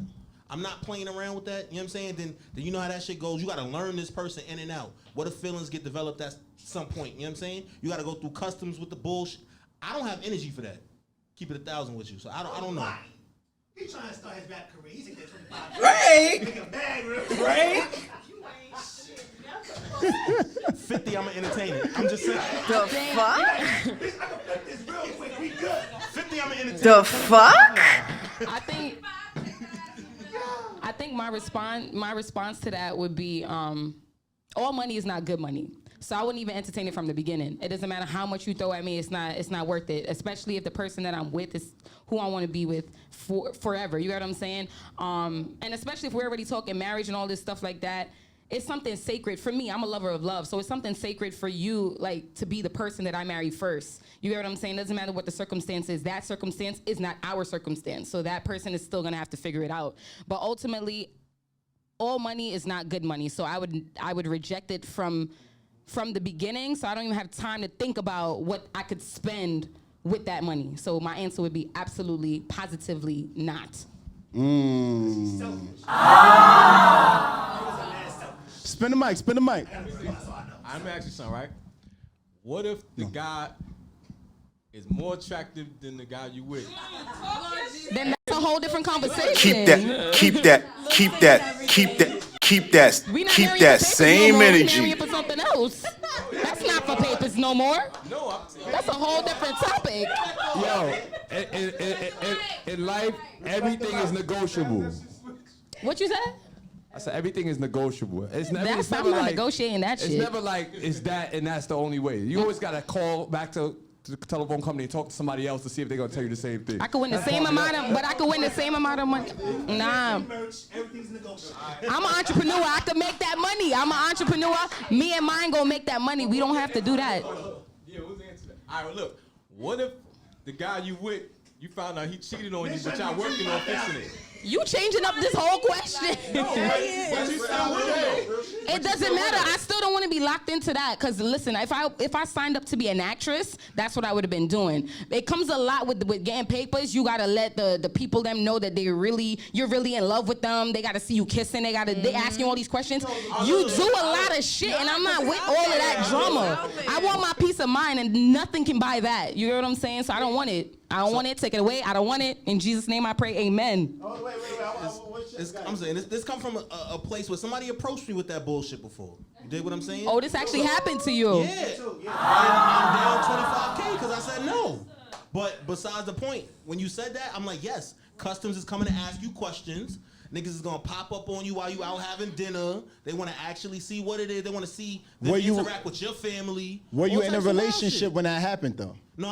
I'm not playing around with that. You know what I'm saying? Then you know how that shit goes. You gotta learn this person in and out. What if feelings get developed at some point? You know what I'm saying? You gotta go through customs with the bullshit. I don't have energy for that. Keep it 1,000 with you. So I don't know. He's trying to start his rap career. He's gonna get 25. Right? 50, I'm gonna entertain it. I'm just saying. The fuck? 50, I'm gonna entertain it. The fuck? I think my response to that would be all money is not good money. So I wouldn't even entertain it from the beginning. It doesn't matter how much you throw at me, it's not worth it, especially if the person that I'm with is who I want to be with forever. You get what I'm saying? And especially if we're already talking marriage and all this stuff like that, it's something sacred. For me, I'm a lover of love, so it's something sacred for you, like, to be the person that I marry first. You get what I'm saying? It doesn't matter what the circumstance is. That circumstance is not our circumstance, so that person is still going to have to figure it out. But ultimately, all money is not good money, so I would reject it from the beginning, so I don't even have time to think about what I could spend with that money. So my answer would be absolutely, positively not. Spin the mic. I'm gonna ask you something, right? What if the guy is more attractive than the guy you with? Then that's a whole different conversation. Keep that same energy. We for something else. That's not for papers no more. No, that's a whole different topic. Yo, in life, everything is negotiable. What you said? I said everything is negotiable. It's never I'm not like negotiating that shit. It's never like it's that and that's the only way. You always gotta call back to the telephone company and talk to somebody else to see if they're gonna tell you the same thing. I could win the same amount of, but I could win the same amount of money. Nah. I'm an entrepreneur. I could make that money. I'm an entrepreneur. Me and mine gonna make that money. We don't have to do that. Yeah, what's the answer to that? All right, look. What if the guy you with, you found out he cheated on you, but y'all working on fixing it? You changing up this whole question. It doesn't matter. I still don't want to be locked into that. Cause listen, if I signed up to be an actress, that's what I would have been doing. It comes a lot with getting papers. You gotta let the people them know that you're really in love with them. They gotta see you kissing. They ask you all these questions. You do a lot of shit, and I'm not with all of that drama. I want my peace of mind, and nothing can buy that. You know what I'm saying? So I don't want it. I don't want it. Take it away. I don't want it. In Jesus' name I pray, amen. I'm saying this come from a place where somebody approached me with that bullshit before. You dig what I'm saying? Oh, this actually happened to you. Yeah. I'm down 25K because I said no. But besides the point, when you said that, I'm like, yes, customs is coming to ask you questions. Niggas is gonna pop up on you while you out having dinner. They wanna actually see what it is. They wanna see them interact with your family. Were you in a relationship when that happened, though? No,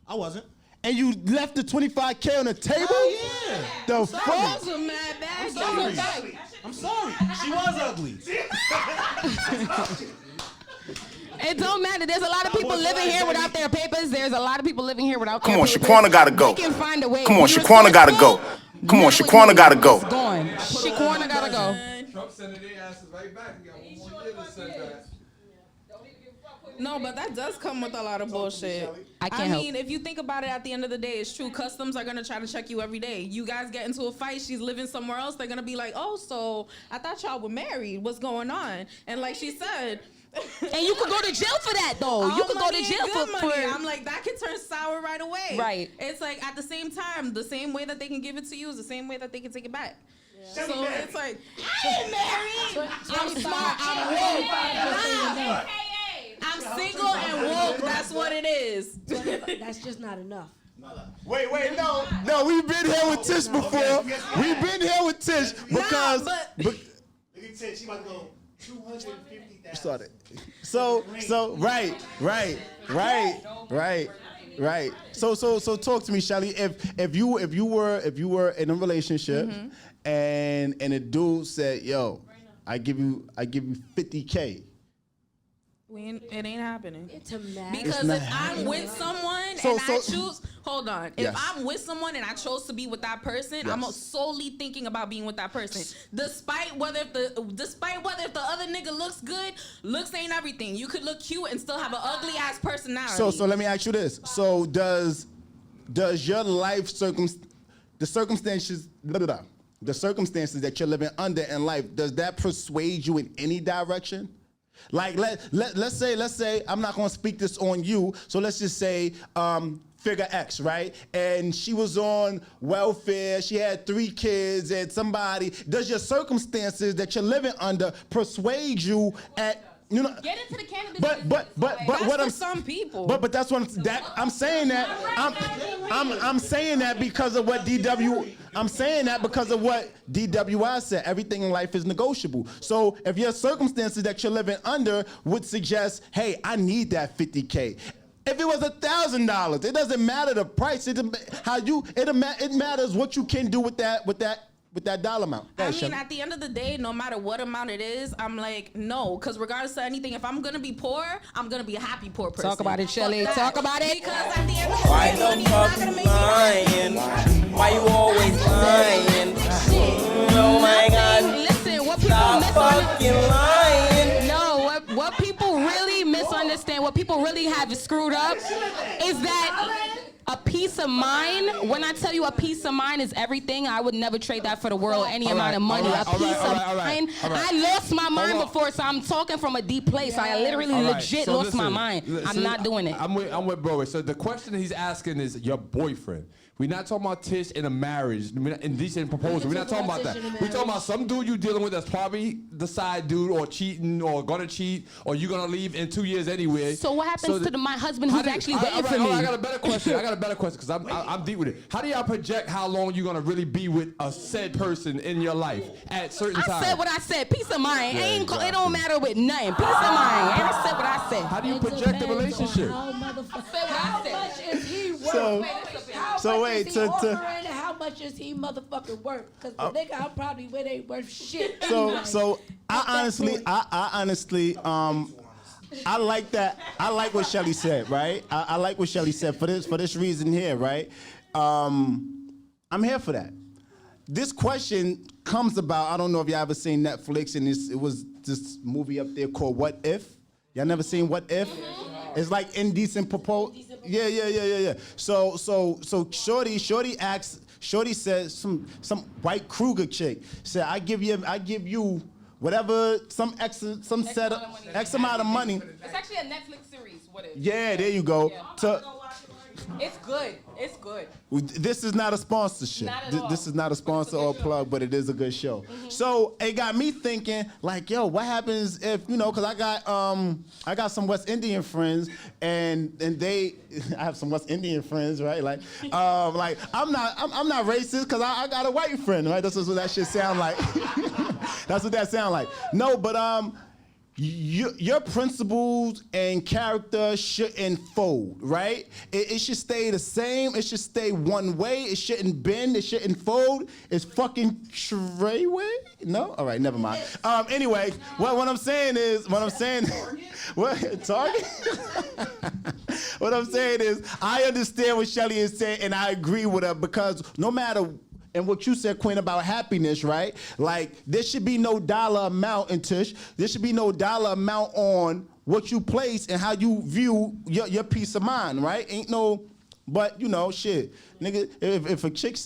I wasn't. And you left the 25K on the table? Oh, yeah. The fuck? I'm sorry. She was ugly. It don't matter. There's a lot of people living here without their papers. There's a lot of people living here without Come their on, papers. Shaquana gotta go. We can find a way. Come on, Shaquana gotta go. Come on, Shaquana gotta go. Shaquana gotta go. Trump sending their asses right back. You got one more year to send back. No, but that does come with a lot of bullshit. I mean, if you think about it, at the end of the day, it's true. Customs are gonna try to check you every day. You guys get into a fight, she's living somewhere else. They're gonna be like, "Oh, so I thought y'all were married. What's going on?" And like she said, and you could go to jail for that, though. You could go to jail for. I'm like, that can turn sour right away. Right. It's like at the same time, the same way that they can give it to you is the same way that they can take it back. Yeah. So it's like, I ain't married. I'm smart. I'm woke. I'm single and woke. That's what it is. That's just not enough. Wait, no, we've been here with Tish before. We've been here with Tish because. Look at Tish, she about to go 250,000. Started. So, right. So talk to me, Shelly. If you were in a relationship and a dude said, "Yo, I give you 50K." It ain't happening. Because if I'm with someone and I choose, hold on. If Yes. I'm with someone and I chose to be with that person, I'm solely thinking about being with that person. Despite whether if the other nigga looks good, looks ain't everything. You could look cute and still have an ugly ass personality. So let me ask you this. So does your life the circumstances that you're living under in life, does that persuade you in any direction? Like let's say I'm not gonna speak this on you, so let's just say figure X, right? And she was on welfare, she had 3 kids, and does your circumstances that you're living under persuade you at Get into the cannabis. But what I'm some people. But that's what I'm saying that I'm saying that because of what DWI said. Everything in life is negotiable. So if your circumstances that you're living under would suggest, hey, I need that 50K. If it was $1,000, it doesn't matter the price. It matters what you can do with that dollar amount. I mean, at the end of the day, no matter what amount it is, I'm like, no, because regardless of anything, if I'm gonna be poor, I'm gonna be a happy poor person. Talk about it, Shelly. Talk about it. Because at the end of the Why day, the money is not fuck gonna you make you lying? Why you always lying? Oh my God. Listen, what people Stop fucking lying. No, what people really misunderstand, what people really have screwed up is that a peace of mind, when I tell you a peace of mind is everything, I would never trade that for the world, any amount of money. A peace of mind. I lost my mind before, so I'm talking from a deep place. I literally legit lost my mind. I'm not doing it. I'm with Broadway. So the question he's asking is your boyfriend. We're not talking about Tish in a marriage, indecent proposal. We're not talking about that. We're talking about some dude you dealing with that's probably the side dude or cheating or gonna cheat or you're gonna leave in 2 years anyway. So what happens to my husband who's actually waiting for me? I got a better question. Because I'm deep with it. How do y'all project how long you're gonna really be with a said person in your life at certain times? I said what I said. Peace of mind. It don't matter with nothing. Peace of mind. I said what I said. How do you project the relationship? How much is he worth? How much is he motherfucking worth? Because the nigga I'm probably with ain't worth shit. So I honestly, I like that. I like what Shelly said, right? I like what Shelly said for this reason here, right? I'm here for that. This question comes about, I don't know if y'all ever seen Netflix, and it was this movie up there called What If? Y'all never seen What If? It's like indecent proposal. Yeah. So Shorty says some white Kruger chick said, I give you whatever, X amount of money. It's actually a Netflix series. What is? Yeah, there you go. Yeah. It's good. It's good. This is not a sponsorship. Not at all. This is not a sponsor or a plug, but it is a good show. So it got me thinking, like, yo, what happens if, because I got some West Indian friends, and I have some West Indian friends, right? Like I'm not racist because I got a white friend, right? That's what that shit sound like. That's what that sound like. No, but your principles and character shouldn't fold, right? It should stay the same. It should stay one way. It shouldn't bend. It shouldn't fold. It's fucking Treyway? No? All right, never mind. Anyway, what I'm saying is, what, Target? What I'm saying is, I understand what Shelly is saying, and I agree with her, because no matter. And what you said, Queen, about happiness, right? Like, there should be no dollar amount in Tish. There should be no dollar amount on what you place and how you view your peace of mind, right? Ain't no, but shit, nigga. If a chick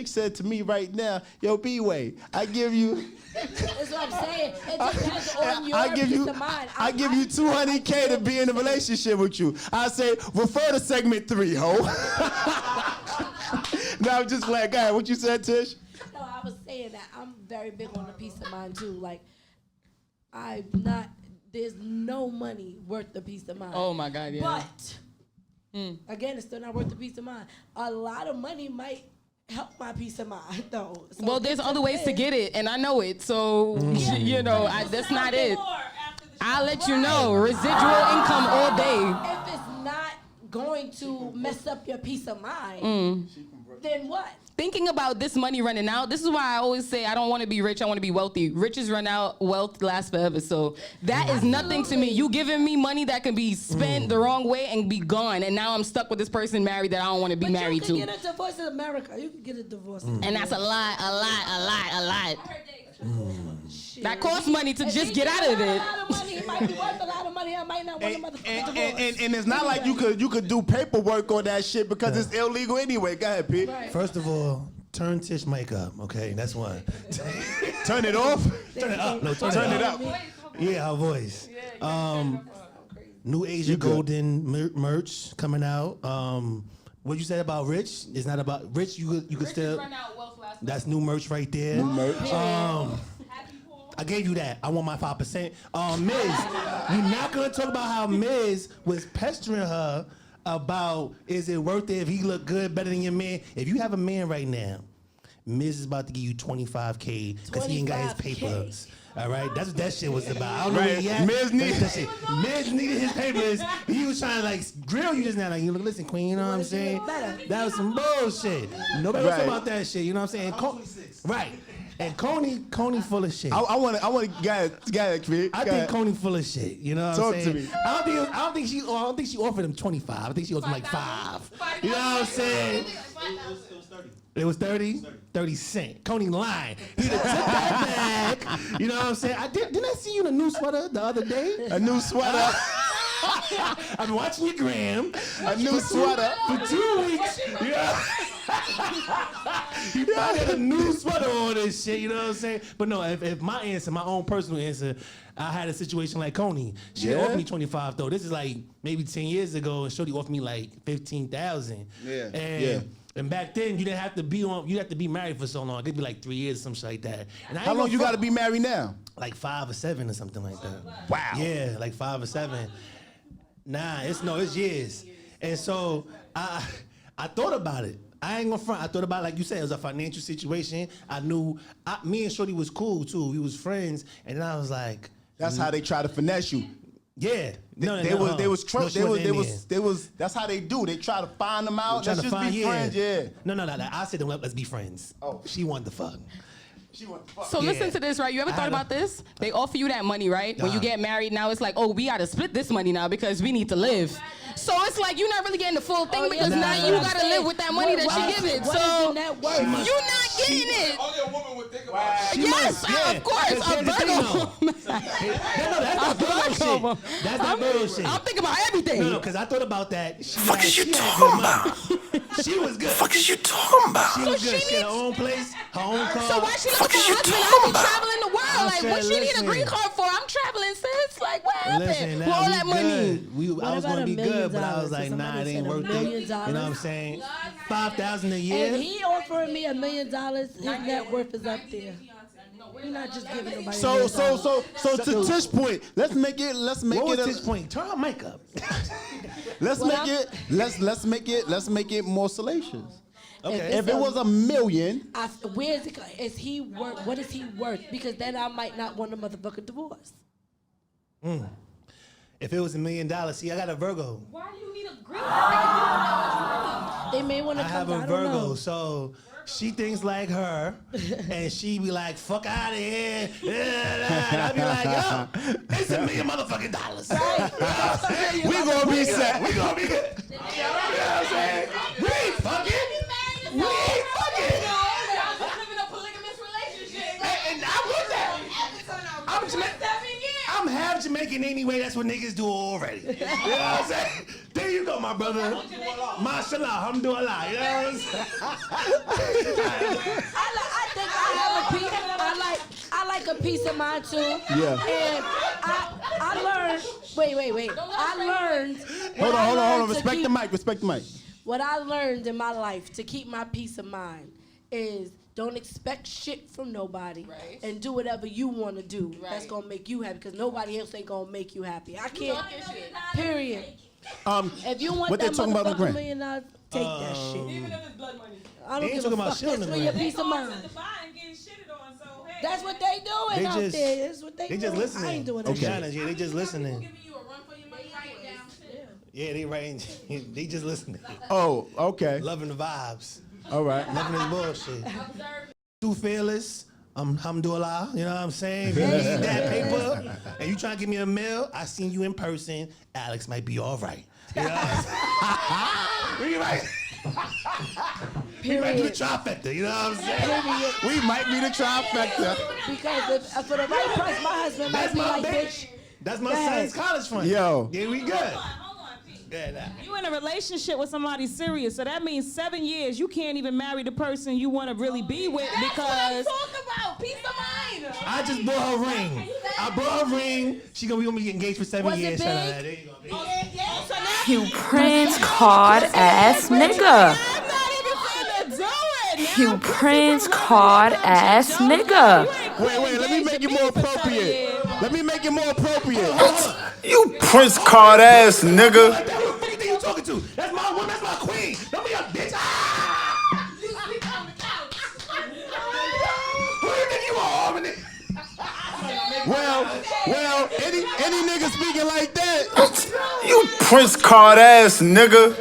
said to me right now, yo, B-Way, I give you. That's what I'm saying. It depends on your peace of mind. I give you $200K to be in a relationship with you. I say, refer to segment 3, ho. No, I'm just like, God, what you said, Tish? No, I was saying that I'm very big on the peace of mind too. Like, there's no money worth the peace of mind. Oh my God, yeah. But Again, it's still not worth the peace of mind. A lot of money might help my peace of mind, though. So well, there's other ways to get it, and I know it. So, you know, that's not it. I'll let you know. Residual income all day. If it's not going to mess up your peace of mind, then what? Thinking about this money running out, this is why I always say I don't want to be rich, I want to be wealthy. Riches run out, wealth lasts forever. So that is nothing to me. You giving me money that can be spent the wrong way and be gone, and now I'm stuck with this person married that I don't want to be married to. You can get a divorce in America. You can get a divorce. And that's a lot. That costs money to just get out of it. It might be worth a lot of money. I might not want a motherfucking divorce. And it's not like you could do paperwork on that shit because it's illegal anyway. Go ahead, Pete. Right. First of all, turn Tish mic up, okay? That's one. Turn it off? Turn it up. No, turn it up. Yeah, her voice. New Asia Golden merch coming out. What you said about Rich? It's not about Rich. You could still. That's new merch right there. New merch. I gave you that. I want my 5%. Miz, you're not gonna talk about how Miz was pestering her about is it worth it if he look good better than your man? If you have a man right now, Miz is about to give you $25K because he ain't got his papers. All right, that's what that shit was about. I don't know where he at. Miz needed his papers. He was trying to like grill you just now. Like, you look, listen, Queen, you know what I'm saying? That was some bullshit. Nobody was talking about that shit. You know what I'm saying? Right. And Coney full of shit. I want to get it. I think Coney full of shit. You know what I'm saying? Talk to me. I don't think she offered him 25. I think she offered him like 5. You know what I'm saying? It was 30? 30 cents. Coney lying. He took that back. You know what I'm saying? Didn't I see you in a new sweater the other day? A new sweater. I've been watching your gram. A new sweater. For 2 weeks. Yeah. You probably had a new sweater on this shit, you know what I'm saying? But no, if my answer, my own personal answer, I had a situation like Coney. She offered me 25 though. This is like maybe 10 years ago, and Shorty offered me like 15,000. Yeah. And back then, you didn't have to be married for so long. It'd be like 3 years or something like that. And how long you got to be married now? Like 5 or 7 or something like that. Wow. Yeah, like 5 or 7. Nah, it's years. And so I thought about it. I ain't gonna front. I thought about it, like you said, it was a financial situation. I knew me and Shorty was cool too. We was friends, and then I was like, that's how they try to finesse you. Yeah. That's how they do. They try to find them out. Let's just be friends. Yeah. No. I said, let's be friends. Oh, she wanted to fuck. So listen to this, right? You ever thought about this? They offer you that money, right? When you get married, now it's like, oh, we gotta split this money now because we need to live. So it's like you're not really getting the full thing because now you gotta live with that money that she giving. So you're not getting it. Only a woman would think about it. Yes, of course. A Virgo. That's not Virgo shit. That's not Virgo shit. I'm thinking about everything. No, because I thought about that. Fuck is you talking about? She was good. Fuck is you talking about? She was good. She had her own place, her own car. So why she look at her husband? I be traveling the world. Like, what she need a green card for? I'm traveling, sis. Like, what happened? With all that money. I was gonna be good, but I was like, nah, it ain't worth it. You know what I'm saying? $5,000 a year. If he offering me $1 million, his net worth is up there. You're not just giving nobody. So to Tish's point, let's make it. What was Tish's point? Turn her mic up. Let's make it more salacious. Okay. If it was $1 million, where is it? Is he worth? What is he worth? Because then I might not want a motherfucking divorce. If it was $1 million, see, I got a Virgo. Why do you need a green card? They may want to come. I have a Virgo, so she thinks like her, and she be like, "Fuck out of here," and I be like, "Yo, it's $1 million motherfucking dollars. Right. we gonna be set. We gonna be good. You know what I'm saying? We ain't fucking. We ain't fucking. Living a polygamous relationship. And I was that. I'm half Jamaican anyway. That's what niggas do already. You know what I'm saying? There you go, my brother. Mashallah, alhamdulillah. You know what I'm saying? I like a piece of mind too. Yeah. And I learned. Wait. I learned. Hold on. Respect the mic. What I learned in my life to keep my peace of mind is don't expect shit from nobody, and do whatever you want to do. That's gonna make you happy, because nobody else ain't gonna make you happy. I can't. Period. If you want what that they talking about on the motherfucking grant? $1 million, take that shit. Even if it's blood money. I They don't ain't give a talking about fuck. shit on That's the for your grant. peace of mind. That's what they doing out there. That's what they just doing. listening. I ain't doing that Okay. shit. Honest, yeah, they just listening. Yeah, they writing. They just listening. Oh, okay. Loving the vibes. All right. Loving this bullshit. Too fearless. Alhamdulillah. You know what I'm saying? If you need that paper and you trying to give me a meal, I seen you in person. Alex might be all right. You know what I'm saying? We might be the trifecta. You know what I'm saying? We might be the trifecta. Because for the right price, my husband might be like, bitch. That's my son's college fund. Yo. Yeah, we good. You in a relationship with somebody serious, so that means 7 years you can't even marry the person you want to really be with because. That's what I'm talking about. Peace of mind. I just bought her ring. I bought her ring. We gonna be engaged for 7 years. Shout out to that. There you go. You prince card ass nigga. You prince card ass nigga. Wait, let me make it more appropriate. You Prince card ass nigga. Who you think you talking to? That's my woman. That's my queen. Don't be a bitch. You sleep on the couch. Who you think you are, Harmony? Well, any nigga speaking like that. You Prince card ass nigga.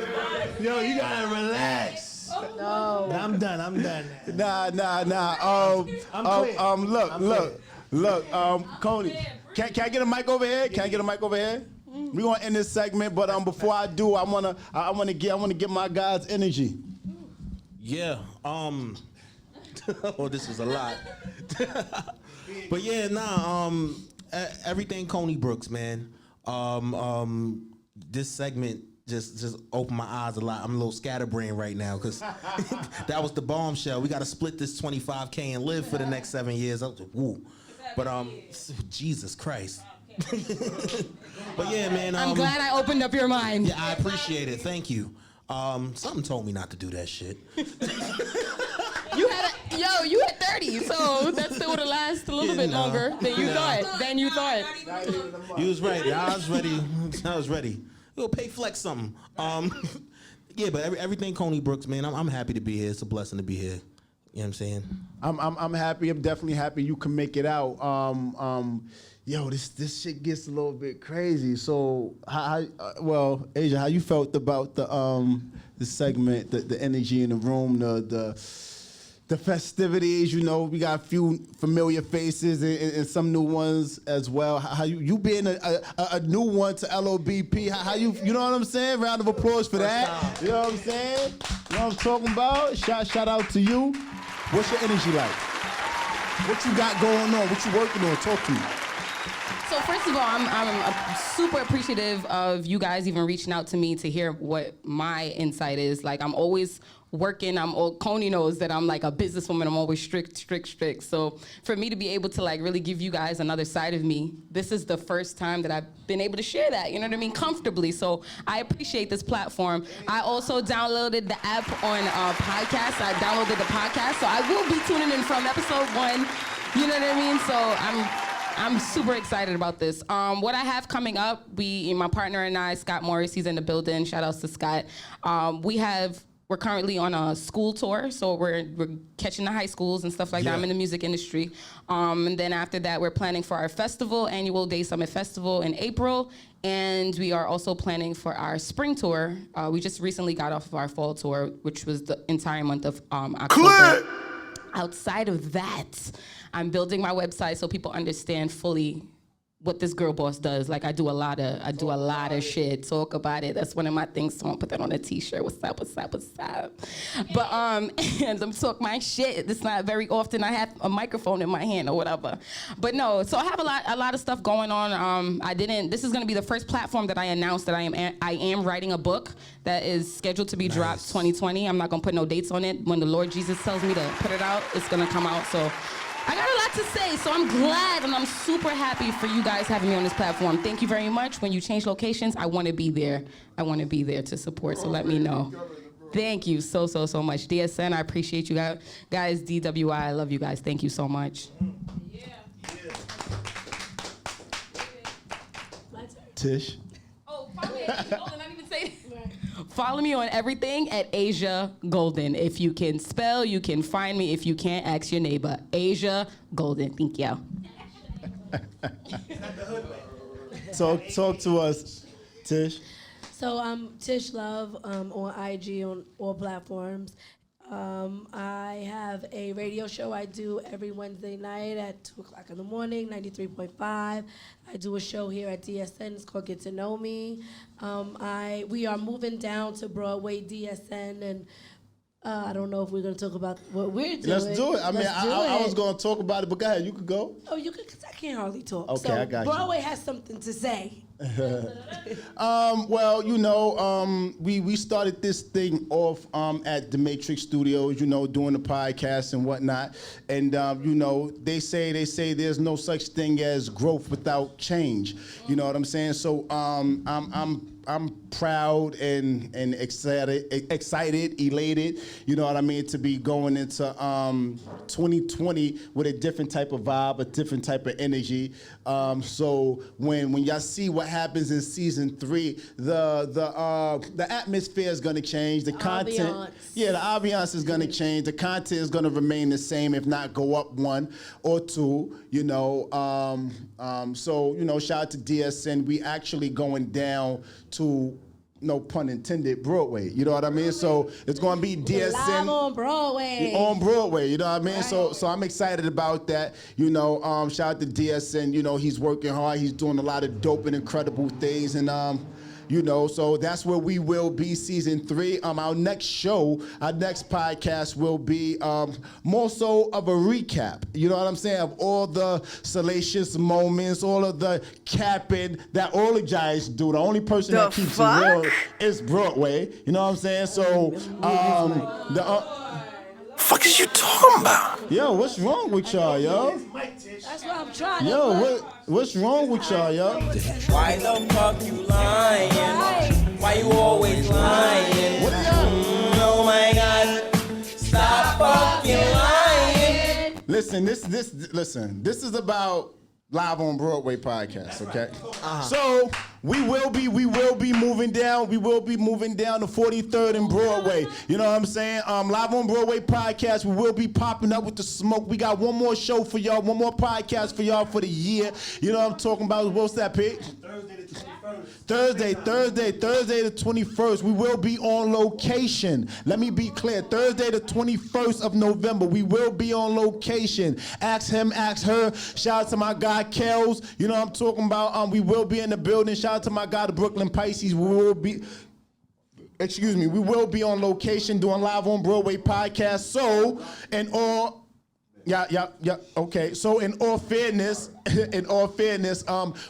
Yo, you gotta relax. No. I'm done. Nah. Look, Coney. Can I get a mic over here? We're gonna end this segment, but before I do, I wanna get my guys' energy. Yeah. Oh, this is a lot. But yeah, everything Coney Brooks, man. This segment just opened my eyes a lot. I'm a little scatterbrained right now because that was the bombshell. We got to split this 25K and live for the next 7 years. I was like, woo. But Jesus Christ. But yeah, man. I'm glad I opened up your mind. Yeah, I appreciate it. Thank you. Something told me not to do that shit. You had 30, so that still would have lasted a little bit longer than you thought. You was right. I was ready. We'll pay Flex something. Yeah, but everything Coney Brooks, man. I'm happy to be here. It's a blessing to be here. You know what I'm saying? I'm happy. I'm definitely happy you can make it out. Yo, this shit gets a little bit crazy. So, Asia, how you felt about the segment, the energy in the room, the festivities? You know, we got a few familiar faces and some new ones as well. How you being a new one to LOBP? How you know what I'm saying? Round of applause for that. You know what I'm saying? You know what I'm talking about? Shout out to you. What's your energy like? What you got going on? What you working on? Talk to me. So first of all, I'm super appreciative of you guys even reaching out to me to hear what my insight is. Like, I'm always working. Coney knows that I'm like a businesswoman. I'm always strict. So for me to be able to like really give you guys another side of me, this is the first time that I've been able to share that, you know what I mean, comfortably. So I appreciate this platform. I also downloaded the app on podcast. I downloaded the podcast, so I will be tuning in from episode 1. You know what I mean? So I'm super excited about this. What I have coming up, my partner and I, Scott Morris, he's in the building. Shout outs to Scott. We're currently on a school tour, so we're catching the high schools and stuff like that. I'm in the music industry. And then after that, we're planning for our festival, Annual Day Summit Festival in April. And we are also planning for our spring tour. We just recently got off of our fall tour, which was the entire month of October. Outside of that, I'm building my website so people understand fully what this girl boss does. Like, I do a lot of shit. Talk about it. That's one of my things. So I'm gonna put that on a t-shirt. What's up? But and I'm talk my shit. It's not very often I have a microphone in my hand or whatever. But no, so I have a lot of stuff going on. This is gonna be the first platform that I announced that I am writing a book that is scheduled to be dropped 2020. I'm not gonna put no dates on it. When the Lord Jesus tells me to put it out, it's gonna come out. So I got a lot to say, so I'm glad and I'm super happy for you guys having me on this platform. Thank you very much. When you change locations, I want to be there. I want to be there to support, so let me know. Thank you so much. DSN, I appreciate you guys. DWI, I love you guys. Thank you so much. Tish. Oh, finally, I didn't even Follow me on everything at Asia Golden. If you can spell, you can find me. If you can't, ask your neighbor. Asia Golden. Thank you. Talk to us, Tish. So I'm Tish Love on IG on all platforms. I have a radio show I do every Wednesday night at 2 o'clock in the morning, 93.5. I do a show here at DSN. It's called Get to Know Me. We are moving down to Broadway DSN, and I don't know if we're going to talk about what we're doing. Let's do it. I was going to talk about it, but go ahead. You could go. Oh, you could, because I can't hardly talk. Okay, so I got you. Broadway has something to say. Well, we started this thing off at the Matrix Studios, doing the podcast and whatnot. And they say there's no such thing as growth without change. You know what I'm saying? So I'm proud and excited, elated, you know what I mean, to be going into 2020 with a different type of vibe, a different type of energy. So when y'all see what happens in season 3, the atmosphere is gonna change, the content, the ambiance is gonna change, the content is gonna remain the same, if not go up 1 or 2, So shout out to DSN. We actually going down to, no pun intended, Broadway. You know what I mean? So it's going to be DSN. Live on Broadway. On Broadway, you know what I mean? Right. So I'm excited about that. Shout out to DSN. He's working hard. He's doing a lot of dope and incredible things. And, so that's where we will be season 3. Our next show, our next podcast will be more so of a recap. You know what I'm saying? Of all the salacious moments, all of the capping that all the giants do. The only person that keeps it real is Broadway. You know what I'm saying? So fuck is you talking about? Yo, what's wrong with y'all, yo? That's what I'm trying to do. What's wrong with y'all, yo? Why the fuck you lying? Why you always lying? What are y'all? Oh my God, stop fucking lying. Listen, this is about Live on Broadway podcast, okay? So we will be moving down. We will be moving down to 43rd and Broadway. You know what I'm saying? Live on Broadway podcast. We will be popping up with the smoke. We got one more show for y'all, one more podcast for y'all for the year. You know what I'm talking about? What's that, Pete? Thursday the 21st. We will be on location. Let me be clear. Thursday the 21st of November. We will be on location. Ask him, ask her. Shout out to my guy Kels. You know what I'm talking about? We will be in the building. Shout out to my guy the Brooklyn Pisces. We will be on location doing Live on Broadway podcast. So, okay. So in all fairness,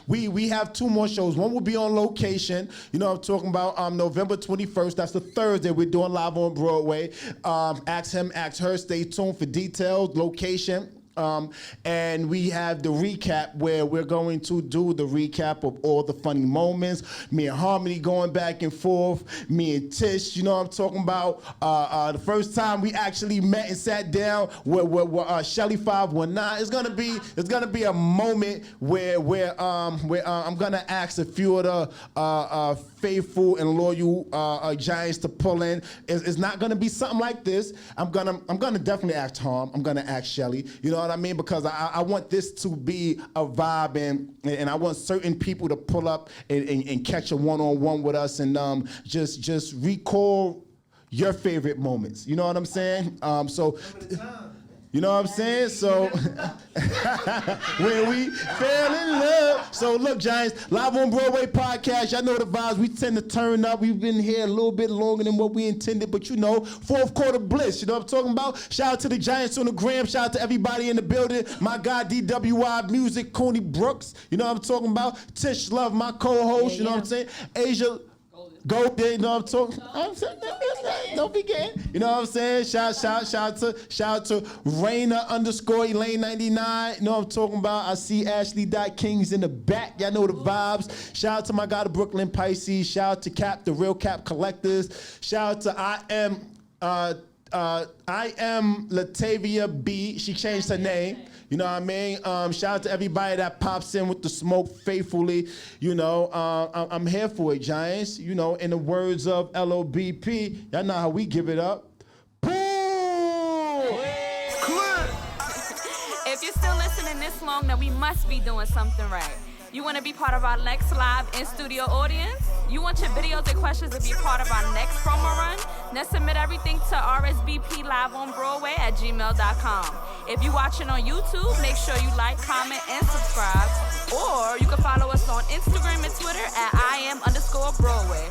we have 2 more shows. One will be on location. You know, I'm talking about November 21st. That's the Thursday. We're doing Live on Broadway. Ask him, ask her. Stay tuned for details, location. And we have the recap where we're going to do the recap of all the funny moments. Me and Harmony going back and forth. Me and Tish, you know what I'm talking about. The first time we actually met and sat down with Shelly 519. It's gonna be a moment where I'm gonna ask a few of the faithful and loyal giants to pull in. It's not gonna be something like this. I'm gonna definitely ask Tom. I'm gonna ask Shelly. You know what I mean? Because I want this to be a vibe, and I want certain people to pull up and catch a one-on-one with us and just recall your favorite moments. You know what I'm saying? You know what I'm saying? So when we fell in love. So look, Giants, Live on Broadway podcast. Y'all know the vibes. We tend to turn up. We've been here a little bit longer than what we intended, but fourth quarter bliss. You know what I'm talking about? Shout out to the Giants on the gram. Shout out to everybody in the building. My guy DWI Music, Coney Brooks. You know what I'm talking about? Tish Love, my co-host. You know what I'm saying? Asia Golden, you know what I'm talking? Don't forget. You know what I'm saying? Shout out to Raina _ Elaine 99. You know what I'm talking about? I see Ashley.Kings in the back. Y'all know the vibes. Shout out to my guy, the Brooklyn Pisces. Shout out to Cap, the Real Cap Collectors. Shout out to I am Latavia B. She changed her name. You know what I mean? Shout out to everybody that pops in with the smoke faithfully. You know, I'm here for it, Giants. You know, in the words of LOBP, y'all know how we give it up. If you're still listening this long, then we must be doing something right. You want to be part of our next live in-studio audience? You want your videos and questions to be part of our next promo run? Then submit everything to rsbpliveonbroadway@gmail.com. If you're watching on YouTube, make sure you like, comment, and subscribe. Or you can follow us on Instagram and Twitter at @IM_Broadway.